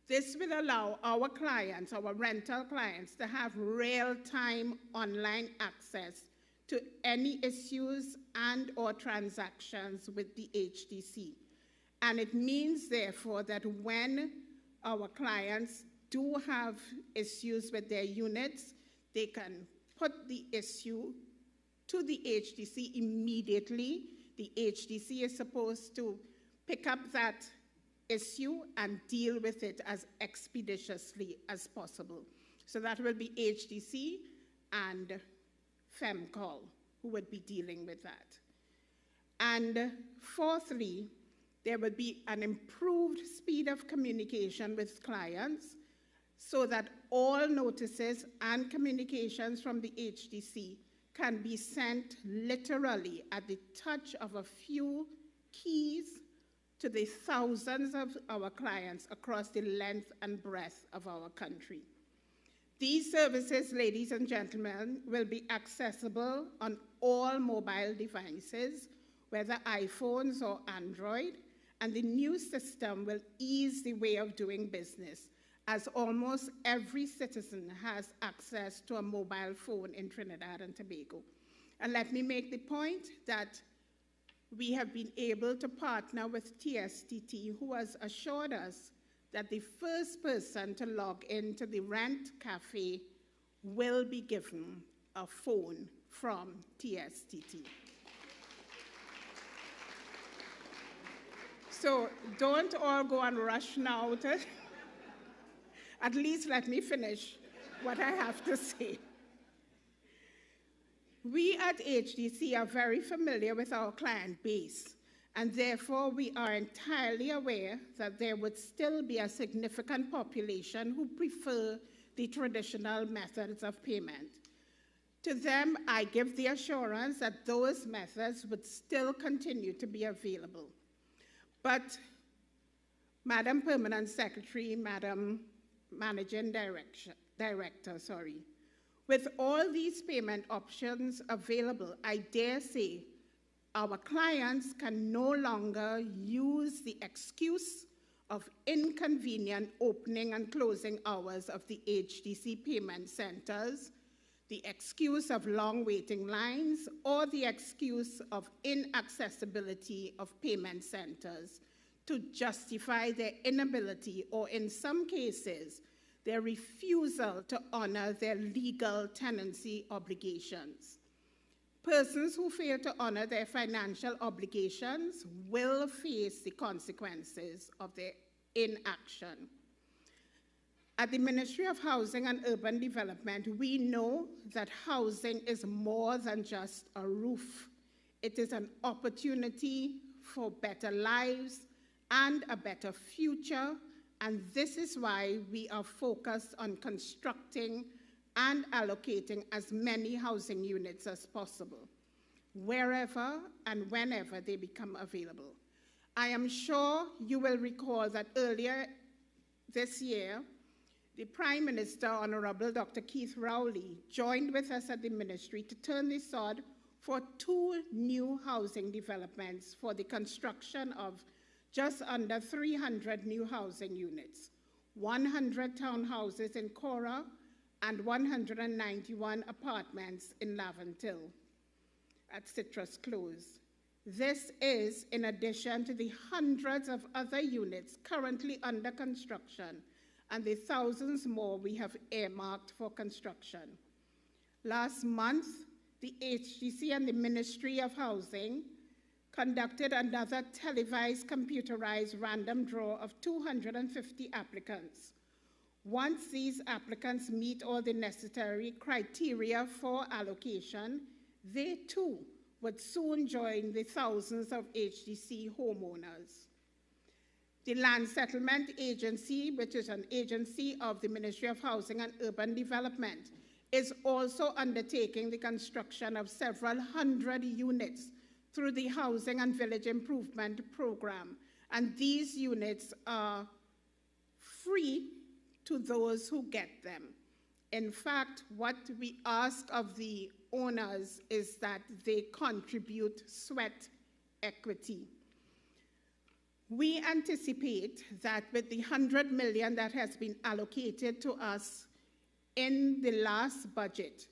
This will allow our clients, our rental clients, to have real-time online access to any issues and or transactions with the HDC. And it means, therefore, that when our clients do have issues with their units, they can put the issue to the HDC immediately. The HDC is supposed to pick up that issue and deal with it as expeditiously as possible. So that will be HDC and FEMCOL who would be dealing with that. And fourthly, there would be an improved speed of communication with clients so that all notices and communications from the HDC can be sent literally at the touch of a few keys to the thousands of our clients across the length and breadth of our country. These services, ladies and gentlemen, will be accessible on all mobile devices, whether iPhones or Android, and the new system will ease the way of doing business, as almost every citizen has access to a mobile phone in Trinidad and Tobago. And let me make the point that we have been able to partner with TSTT, who has assured us that the first person to log into the Rent Cafe will be given a phone from TSTT. So don't all go and rush now. At least let me finish what I have to say. We at HDC are very familiar with our client base, and therefore we are entirely aware that there would still be a significant population who prefer the traditional methods of payment. To them, I give the assurance that those methods would still continue to be available. But, Madam Permanent Secretary, Madam Managing Director, with all these payment options available, I dare say our clients can no longer use the excuse of inconvenient opening and closing hours of the HDC payment centers, the excuse of long waiting lines, or the excuse of inaccessibility of payment centers to justify their inability, or in some cases, their refusal to honor their legal tenancy obligations. Persons who fail to honor their financial obligations will face the consequences of their inaction. At the Ministry of Housing and Urban Development, we know that housing is more than just a roof. It is an opportunity for better lives and a better future, and this is why we are focused on constructing and allocating as many housing units as possible, wherever and whenever they become available. I am sure you will recall that earlier this year, the Prime Minister, Honorable Dr. Keith Rowley, joined with us at the ministry to turn the sod for 2 new housing developments for the construction of just under 300 new housing units, 100 townhouses in Cora and 191 apartments in Laventille at Citrus Close. This is in addition to the hundreds of other units currently under construction and the thousands more we have earmarked for construction. Last month, the HDC and the Ministry of Housing conducted another televised computerized random draw of 250 applicants. Once these applicants meet all the necessary criteria for allocation, they too would soon join the thousands of HDC homeowners. The Land Settlement Agency, which is an agency of the Ministry of Housing and Urban Development, is also undertaking the construction of several hundred units through the Housing and Village Improvement Program, and these units are free to those who get them. In fact, what we ask of the owners is that they contribute sweat equity. We anticipate that with the $100 million that has been allocated to us in the last budget,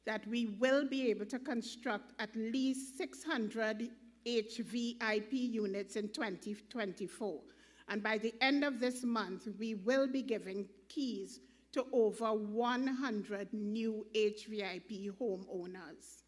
that we will be able to construct at least 600 HVIP units in 2024. And by the end of this month, we will be giving keys to over 100 new HVIP homeowners.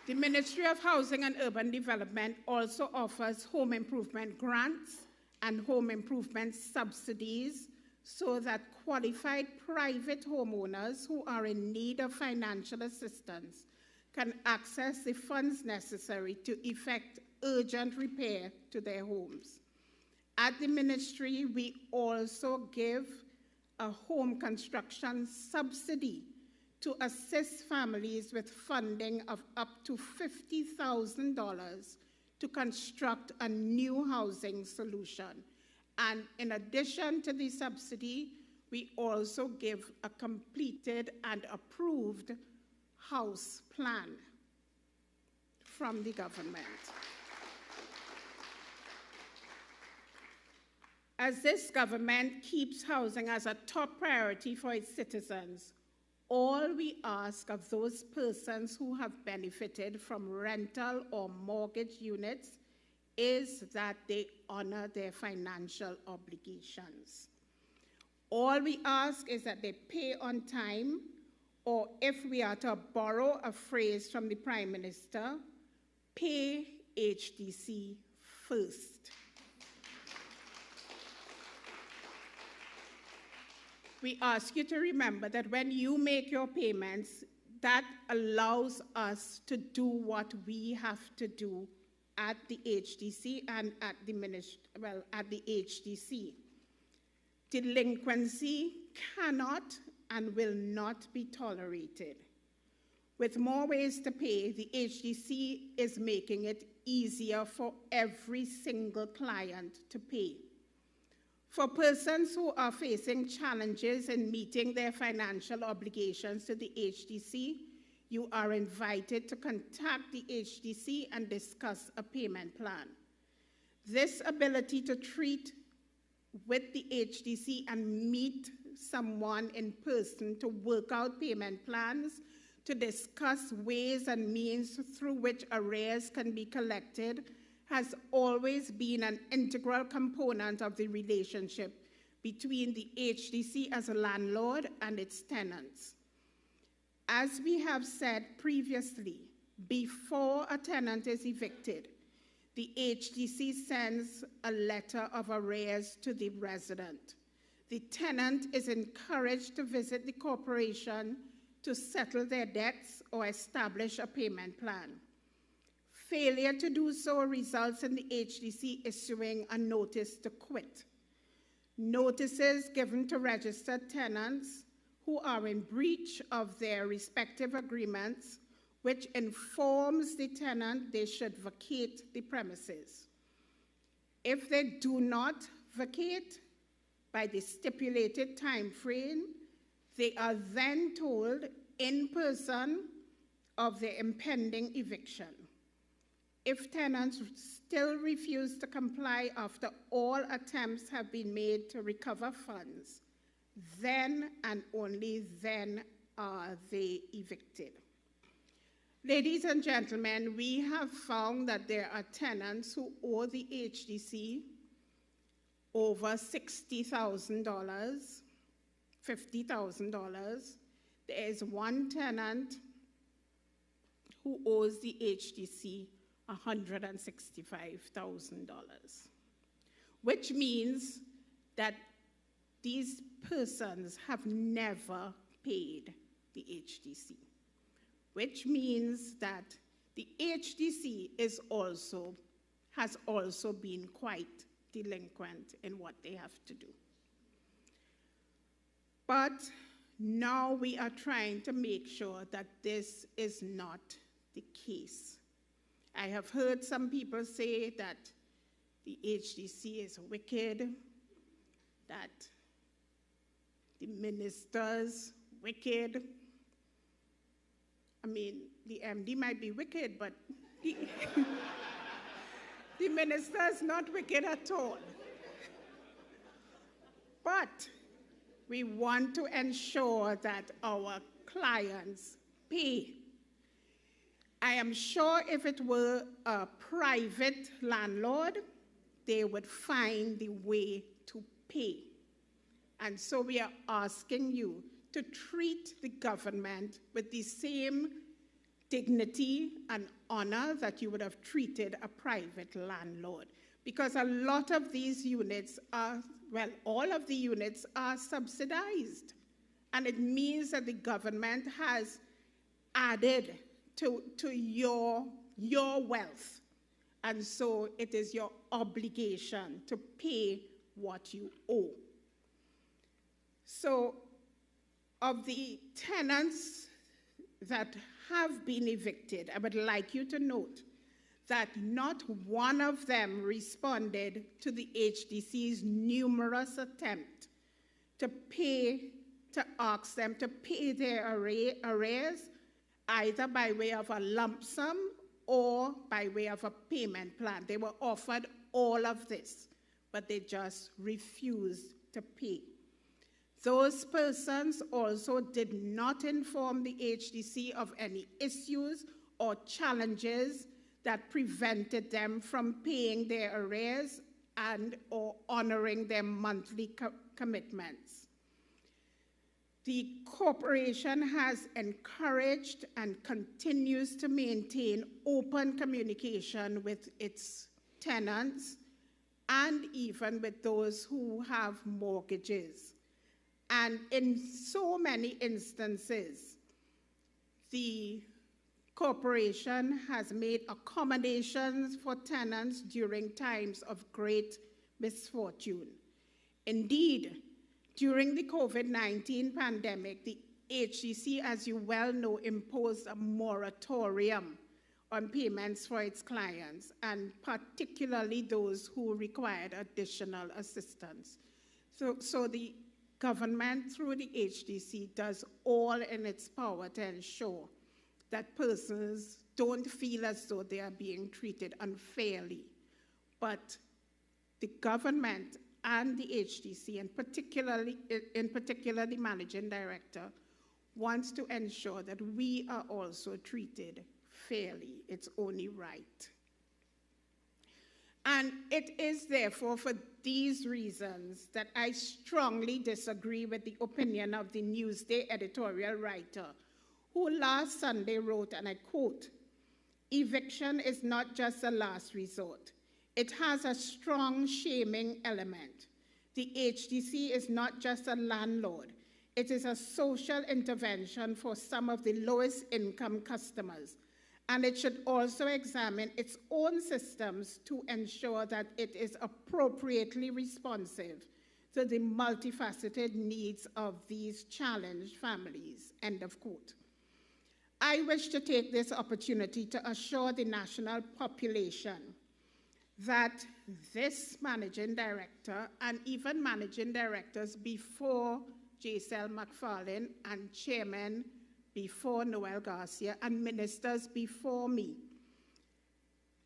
The Ministry of Housing and Urban Development also offers home improvement grants and home improvement subsidies so that qualified private homeowners who are in need of financial assistance can access the funds necessary to effect urgent repair to their homes. At the ministry, we also give a home construction subsidy to assist families with funding of up to $50,000 to construct a new housing solution. And in addition to the subsidy, we also give a completed and approved house plan from the government. As this government keeps housing as a top priority for its citizens, all we ask of those persons who have benefited from rental or mortgage units is that they honor their financial obligations. All we ask is that they pay on time, or if we are to borrow a phrase from the Prime Minister, pay HDC first. We ask you to remember that when you make your payments, that allows us to do what we have to do at the HDC and at the at the HDC. Delinquency cannot and will not be tolerated. With more ways to pay, the HDC is making it easier for every single client to pay. For persons who are facing challenges in meeting their financial obligations to the HDC, you are invited to contact the HDC and discuss a payment plan. This ability to treat with the HDC and meet someone in person to work out payment plans, to discuss ways and means through which arrears can be collected, has always been an integral component of the relationship between the HDC as a landlord and its tenants. As we have said previously, before a tenant is evicted, the HDC sends a letter of arrears to the resident. The tenant is encouraged to visit the corporation to settle their debts or establish a payment plan. Failure to do so results in the HDC issuing a notice to quit. Notices given to registered tenants who are in breach of their respective agreements, which informs the tenant they should vacate the premises. If they do not vacate by the stipulated time frame, they are then told in person of their impending eviction. If tenants still refuse to comply after all attempts have been made to recover funds, then and only then are they evicted. Ladies and gentlemen, we have found that there are tenants who owe the HDC over $60,000, $50,000. There is one tenant who owes the HDC $165,000, which means that these persons have never paid the HDC, which means that the HDC has also been quite delinquent in what they have to do. But now we are trying to make sure that this is not the case. I have heard some people say that the HDC is wicked, that the minister's wicked. I mean, the MD might be wicked, but the, the minister is not wicked at all. But we want to ensure that our clients pay. I am sure if it were a private landlord, they would find the way to pay. And so we are asking you to treat the government with the same dignity and honor that you would have treated a private landlord. Because a lot of these units are, well, all of the units are subsidized. And it means that the government has added to your wealth. And so it is your obligation to pay what you owe. So of the tenants that have been evicted, I would like you to note that not one of them responded to the HDC's numerous attempts to ask them to pay their arrears, either by way of a lump sum or by way of a payment plan. They were offered all of this, but they just refused to pay. Those persons also did not inform the HDC of any issues or challenges that prevented them from paying their arrears and or honoring their monthly commitments. The corporation has encouraged and continues to maintain open communication with its tenants and even with those who have mortgages. And in so many instances, the corporation has made accommodations for tenants during times of great misfortune. Indeed, during the COVID-19 pandemic, the HDC, as you well know, imposed a moratorium on payments for its clients, and particularly those who required additional assistance. So the government, through the HDC, does all in its power to ensure that persons don't feel as though they are being treated unfairly. But the government and the HDC, and in particular the managing director, wants to ensure that we are also treated fairly. It's only right. And it is therefore for these reasons that I strongly disagree with the opinion of the Newsday editorial writer, who last Sunday wrote, and I quote, "Eviction is not just a last resort. It has a strong shaming element. The HDC is not just a landlord. It is a social intervention for some of the lowest income customers, and it should also examine its own systems to ensure that it is appropriately responsive to the multifaceted needs of these challenged families," end of quote. I wish to take this opportunity to assure the national population that this managing director, and even managing directors before J.Cell McFarlane and chairman before Noel Garcia and ministers before me,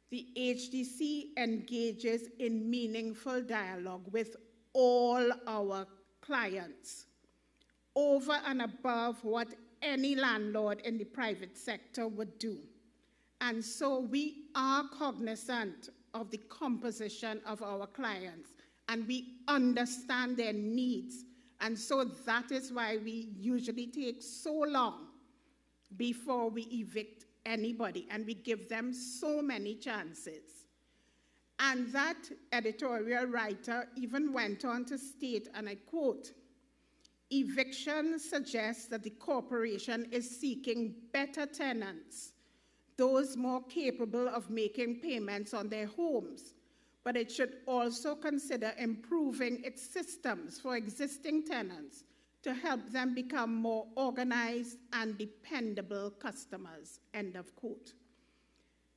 the HDC engages in meaningful dialogue with all our clients, over and above what any landlord in the private sector would do. And so we are cognizant of the composition of our clients, and we understand their needs. And so that is why we usually take so long before we evict anybody, and we give them so many chances. And that editorial writer even went on to state, and I quote, "Eviction suggests that the corporation is seeking better tenants, those more capable of making payments on their homes, but it should also consider improving its systems for existing tenants to help them become more organized and dependable customers," end of quote.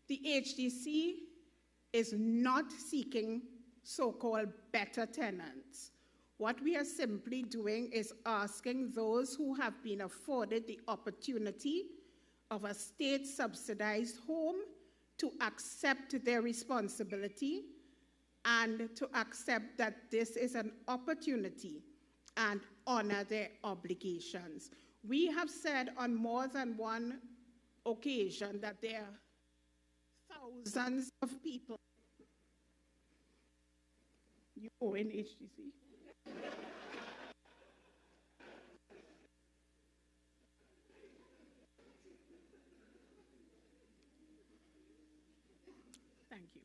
The HDC is not seeking so-called better tenants. What we are simply doing is asking those who have been afforded the opportunity of a state-subsidized home to accept their responsibility and to accept that this is an opportunity and honor their obligations. We have said on more than one occasion that there are thousands of people. You owe in HDC. Thank you.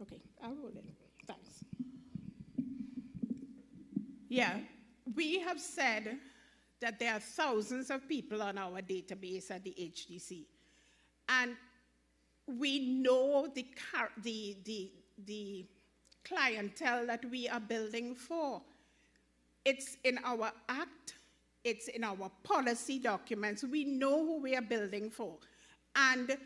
Okay, I'll roll it. Thanks. Yeah, we have said that there are thousands of people on our database at the HDC, and we know the clientele that we are building for. It's in our act, it's in our policy documents. We know who we are building for. And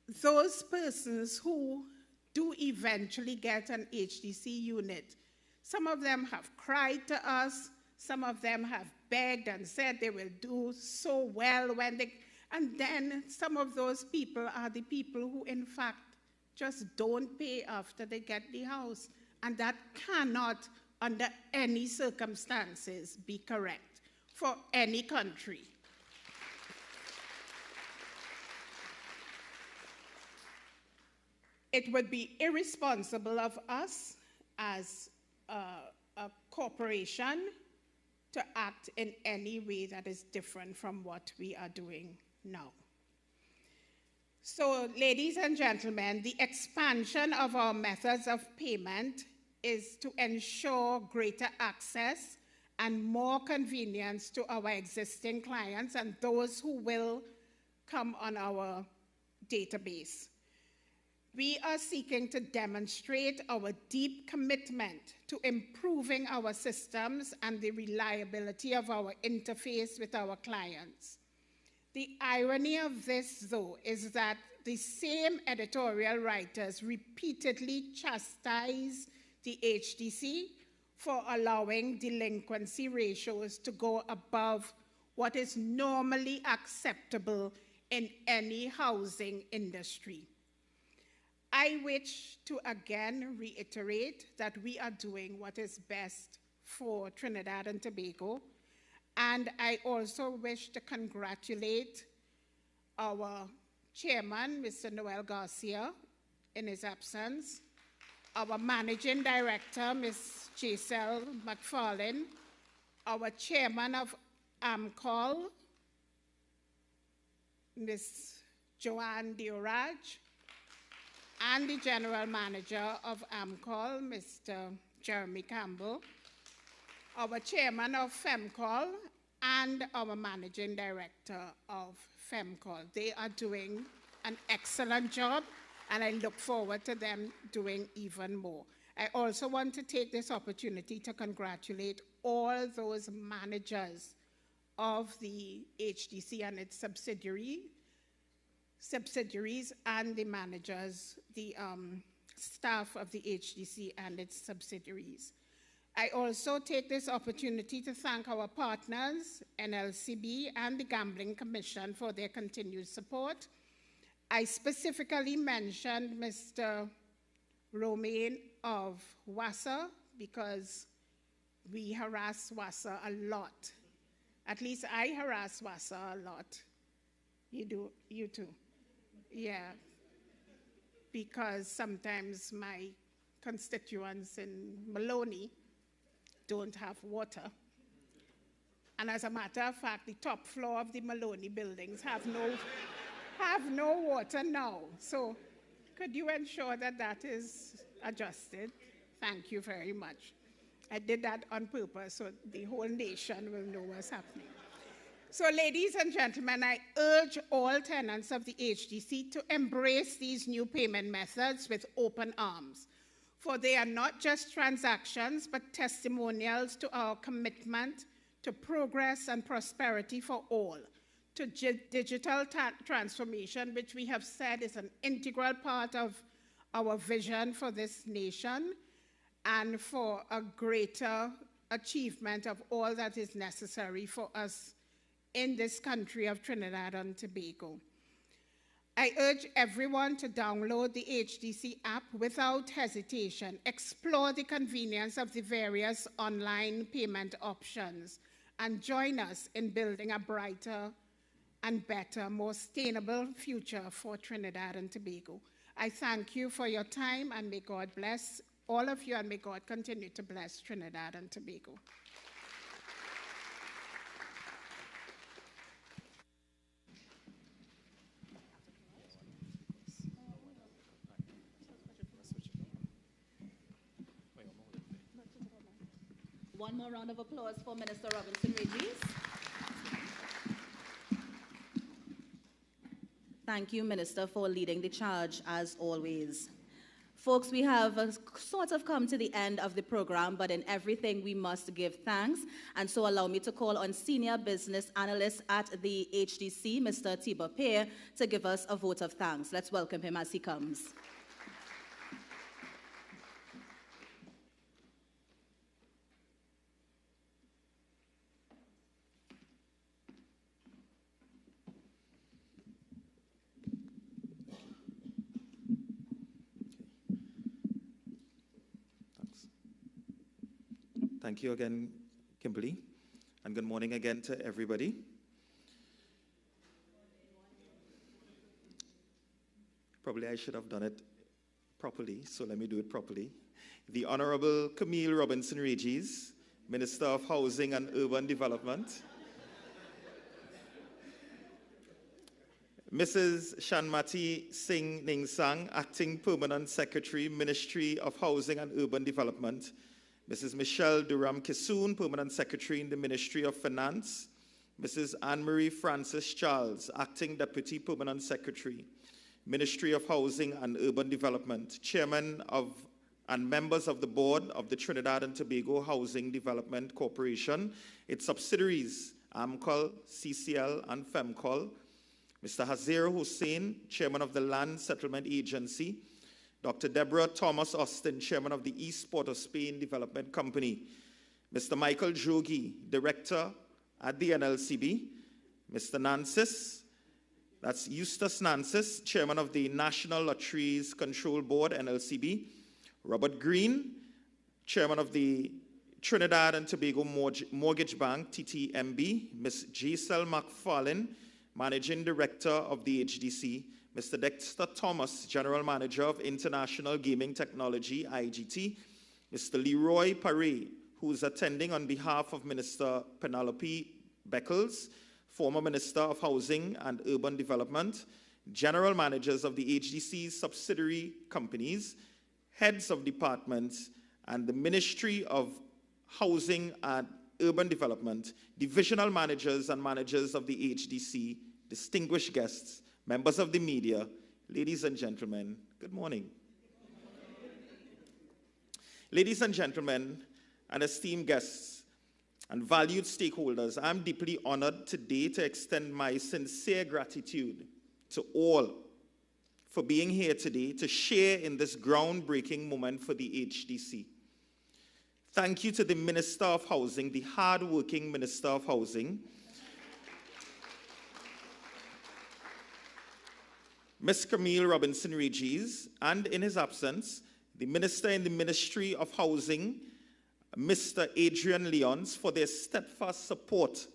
those persons who do eventually get an HDC unit, some of them have cried to us, some of them have begged and said they will do so well when they, and then some of those people are the people who in fact just don't pay after they get the house. And that cannot, under any circumstances, be correct for any country. It would be irresponsible of us as a corporation to act in any way that is different from what we are doing now. So, ladies and gentlemen, the expansion of our methods of payment is to ensure greater access and more convenience to our existing clients and those who will come on our database. We are seeking to demonstrate our deep commitment to improving our systems and the reliability of our interface with our clients. The irony of this, though, is that the same editorial writers repeatedly chastise the HDC for allowing delinquency ratios to go above what is normally acceptable in any housing industry. I wish to again reiterate that we are doing what is best for Trinidad and Tobago, and I also wish to congratulate our chairman, Mr. Noel Garcia, in his absence, our managing director, Ms. Giselle McFarlane, our chairman of AMCOL, Ms. Joanne Dioraj, and the general manager of AMCOL, Mr. Jeremy Campbell, our chairman of FEMCOL, and our managing director of FEMCOL. They are doing an excellent job, and I look forward to them doing even more. I also want to take this opportunity to congratulate all those managers of the HDC and its subsidiaries and the managers, the staff of the HDC and its subsidiaries. I also take this opportunity to thank our partners, NLCB and the Gambling Commission, for their continued support. I specifically mentioned Mr. Romain of WASA because we harass WASA a lot. At least I harass WASA a lot. You do, you too. Yeah, because sometimes my constituents in Maloney don't have water. And as a matter of fact, the top floor of the Maloney buildings have no water now. So could you ensure that that is adjusted? Thank you very much. I did that on purpose so the whole nation will know what's happening. So, ladies and gentlemen, I urge all tenants of the HDC to embrace these new payment methods with open arms, for they are not just transactions, but testimonials to our commitment to progress and prosperity for all, to digital transformation, which we have said is an integral part of our vision for this nation, and for a greater achievement of all that is necessary for us in this country of Trinidad and Tobago. I urge everyone to download the HDC app without hesitation, explore the convenience of the various online payment options, and join us in building a brighter and better, more sustainable future for Trinidad and Tobago. I thank you for your time, and may God bless all of you, and may God continue to bless Trinidad and Tobago. One more round of applause for Minister Robinson-Regis. Thank you, Minister, for leading the charge, as always. Folks, we have sort of come to the end of the program, but in everything we must give thanks. And so allow me to call on Senior Business Analyst at the HDC, Mr. Tiba Pear, to give us a vote of thanks. Let's welcome him as he comes. Thank you again, Kimberly, and good morning again to everybody. Probably I should have done it properly, so let me do it properly. The Honorable Camille Robinson-Regis, Minister of Housing and Urban Development. Mrs. Shanmati Singh Ningsang, Acting Permanent Secretary, Ministry of Housing and Urban Development. Mrs. Michelle Durham Kisoon, Permanent Secretary in the Ministry of Finance. Mrs. Anne-Marie Francis Charles, Acting Deputy Permanent Secretary, Ministry of Housing and Urban Development, Chairman of and members of the Board of the Trinidad and Tobago Housing Development Corporation, its subsidiaries, AMCOL, CCL, and FEMCOL. Mr. Hazir Hussain, Chairman of the Land Settlement Agency. Dr. Deborah Thomas Austin, Chairman of the East Port of Spain Development Company. Mr. Michael Jogi, Director at the NLCB. Mr. Nancis, that's Eustace Nancis, Chairman of the National Lotteries Control Board, NLCB. Robert Green, Chairman of the Trinidad and Tobago Mortgage Bank, TTMB. Ms. Giselle McFarlane, Managing Director of the HDC. Mr. Dexter Thomas, General Manager of International Gaming Technology, IGT. Mr. Leroy Paré, who is attending on behalf of Minister Penelope Beckles, former Minister of Housing and Urban Development, General Managers of the HDC's subsidiary companies, heads of departments, and the Ministry of Housing and Urban Development, divisional managers and managers of the HDC, distinguished guests, members of the media, ladies and gentlemen, good morning. Ladies and gentlemen, and esteemed guests, and valued stakeholders, I'm deeply honored today to extend my sincere gratitude to all for being here today to share in this groundbreaking moment for the HDC. Thank you to the Minister of Housing, the hard-working Minister of Housing, Ms. Camille Robinson-Regis, and in his absence, the Minister in the Ministry of Housing, Mr. Adrian Leons, for their steadfast support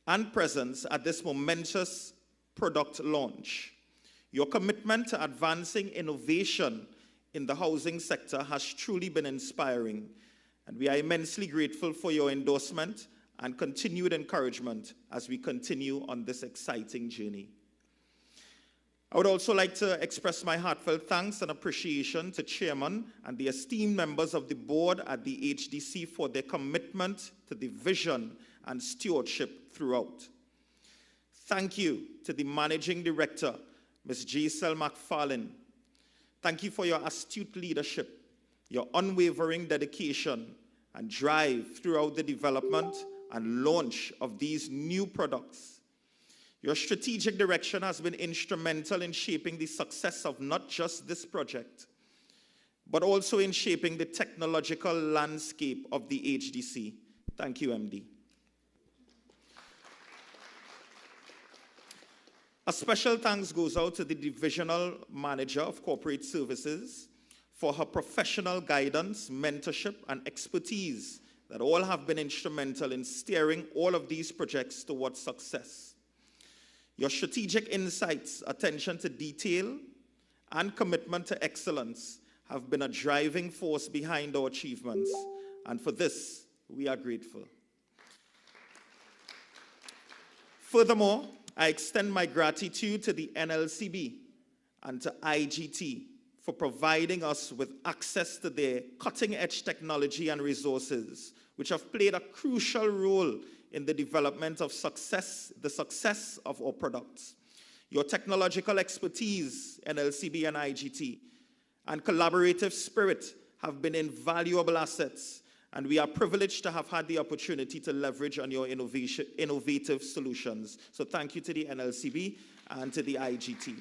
and presence at this momentous product launch. Your commitment to advancing innovation in the housing sector has truly been inspiring, and we are immensely grateful for your endorsement and continued encouragement as we continue on this exciting journey. I would also like to express my heartfelt thanks and appreciation to Chairman and the esteemed members of the board at the HDC for their commitment to the vision and stewardship throughout. Thank you to the Managing Director, Ms. Giselle McFarlane. Thank you for your astute leadership, your unwavering dedication and drive throughout the development and launch of these new products. Your strategic direction has been instrumental in shaping the success of not just this project, but also in shaping the technological landscape of the HDC. Thank you, MD. A special thanks goes out to the Divisional Manager of Corporate Services for her professional guidance, mentorship, and expertise that all have been instrumental in steering all of these projects towards success. Your strategic insights, attention to detail, and commitment to excellence have been a driving force behind our achievements, and for this, we are grateful. Furthermore, I extend my gratitude to the NLCB and to IGT for providing us with access to their cutting-edge technology and resources, which have played a crucial role in the development of the success of our products. Your technological expertise, NLCB and IGT, and collaborative spirit have been invaluable assets, and we are privileged to have had the opportunity to leverage on your innovative solutions. So thank you to the NLCB and to the IGT.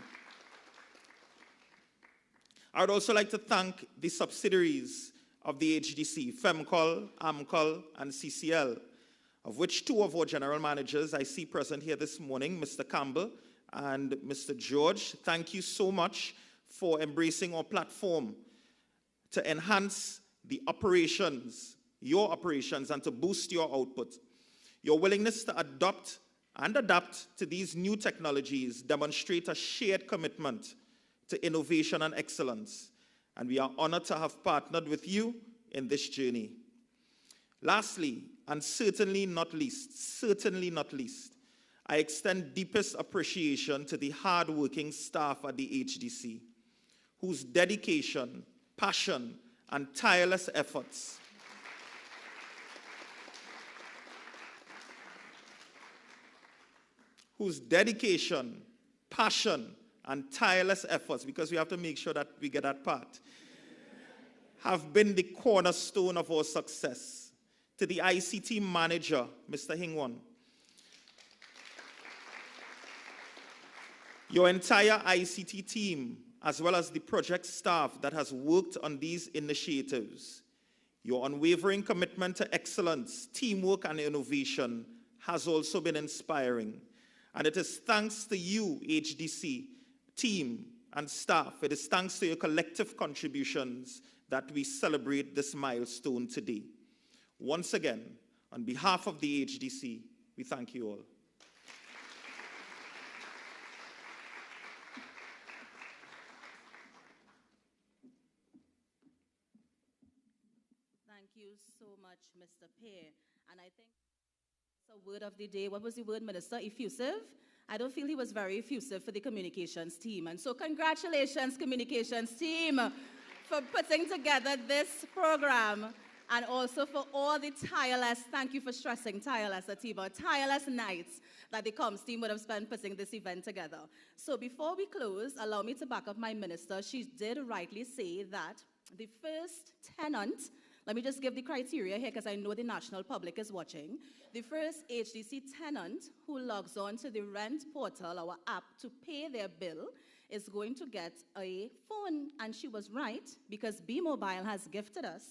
I would also like to thank the subsidiaries of the HDC, FEMCOL, AMCOL, and CCL, of which two of our general managers I see present here this morning, Mr. Campbell and Mr. George. Thank you so much for embracing our platform to enhance the operations, your operations, and to boost your output. Your willingness to adopt and adapt to these new technologies demonstrate a shared commitment to innovation and excellence, and we are honored to have partnered with you in this journey. Lastly, and certainly not least, I extend deepest appreciation to the hard-working staff at the HDC, whose dedication, passion, and tireless efforts because we have to make sure that we get that part, have been the cornerstone of our success. To the ICT manager, Mr. Hingwon, your entire ICT team, as well as the project staff that has worked on these initiatives, your unwavering commitment to excellence, teamwork, and innovation has also been inspiring. And it is thanks to you, HDC, team, and staff, it is thanks to your collective contributions that we celebrate this milestone today. Once again, on behalf of the HDC, we thank you all. Thank you so much, Mr. Pear. And I think it's a word of the day. What was the word, Minister? Effusive? I don't feel he was very effusive for the communications team. And so congratulations, communications team, for putting together this program. And also for all the tireless, thank you for stressing tireless, Atiba, tireless nights that the comms team would have spent putting this event together. So before we close, allow me to back up my minister. She did rightly say that the first tenant, let me just give the criteria here because I know the national public is watching. The first HDC tenant who logs on to the rent portal, our app, to pay their bill is going to get a phone. And she was right, because B-Mobile has gifted us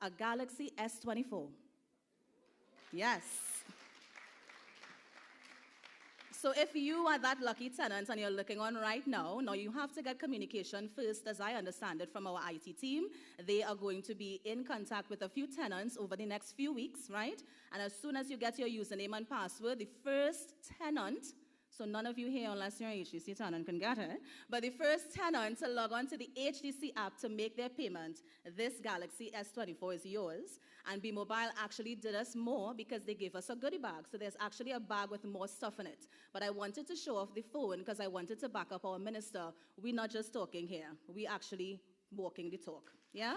a Galaxy S24. Yes. So if you are that lucky tenant and you're looking on right now, you have to get communication first, as I understand it, from our IT team. They are going to be in contact with a few tenants over the next few weeks, right? And as soon as you get your username and password, the first tenant, so none of you here, unless you're an HDC tenant, can get it, but the first tenant to log on to the HDC app to make their payment, this Galaxy S24 is yours. And B-Mobile actually did us more because they gave us a goodie bag. So there's actually a bag with more stuff in it. But I wanted to show off the phone because I wanted to back up our minister. We're not just talking here. We're actually walking the talk. Yeah?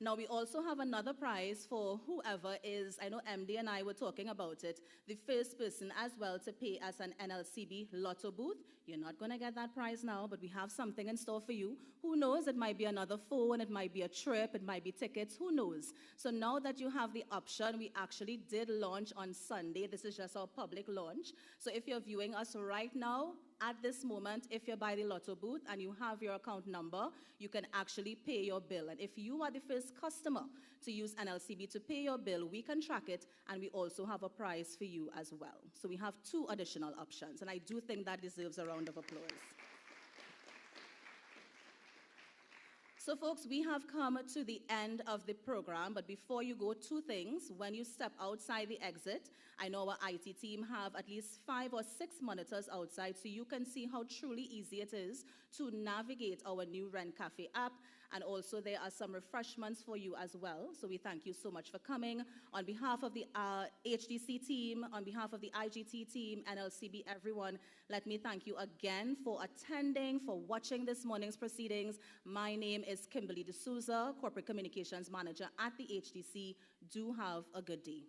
Now, we also have another prize for whoever is, I know MD and I were talking about it, the first person as well to pay us an NLCB lotto booth. You're not going to get that prize now, but we have something in store for you. Who knows? It might be another phone, it might be a trip, it might be tickets, who knows? So now that you have the option, we actually did launch on Sunday. This is just our public launch. So if you're viewing us right now, at this moment, if you're by the lotto booth and you have your account number, you can actually pay your bill. And if you are the first customer to use NLCB to pay your bill, we can track it, and we also have a prize for you as well. So we have 2 additional options, and I do think that deserves a round of applause. So folks, we have come to the end of the program, but before you go, 2 things. When you step outside the exit, I know our IT team have at least 5 or 6 monitors outside, so you can see how truly easy it is to navigate our new Rent Cafe app. And also there are some refreshments for you as well. So we thank you so much for coming. On behalf of the HDC team, on behalf of the IGT team, NLCB, everyone, let me thank you again for attending, for watching this morning's proceedings. My name is Kimberly D'Souza, Corporate Communications Manager at the HDC. Do have a good day.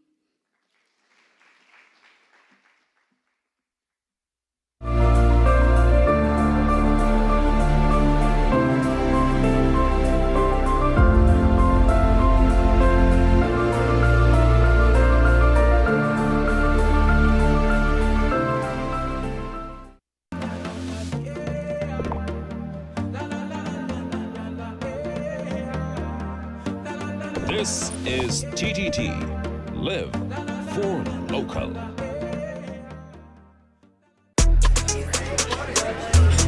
This is TTT. Live for local.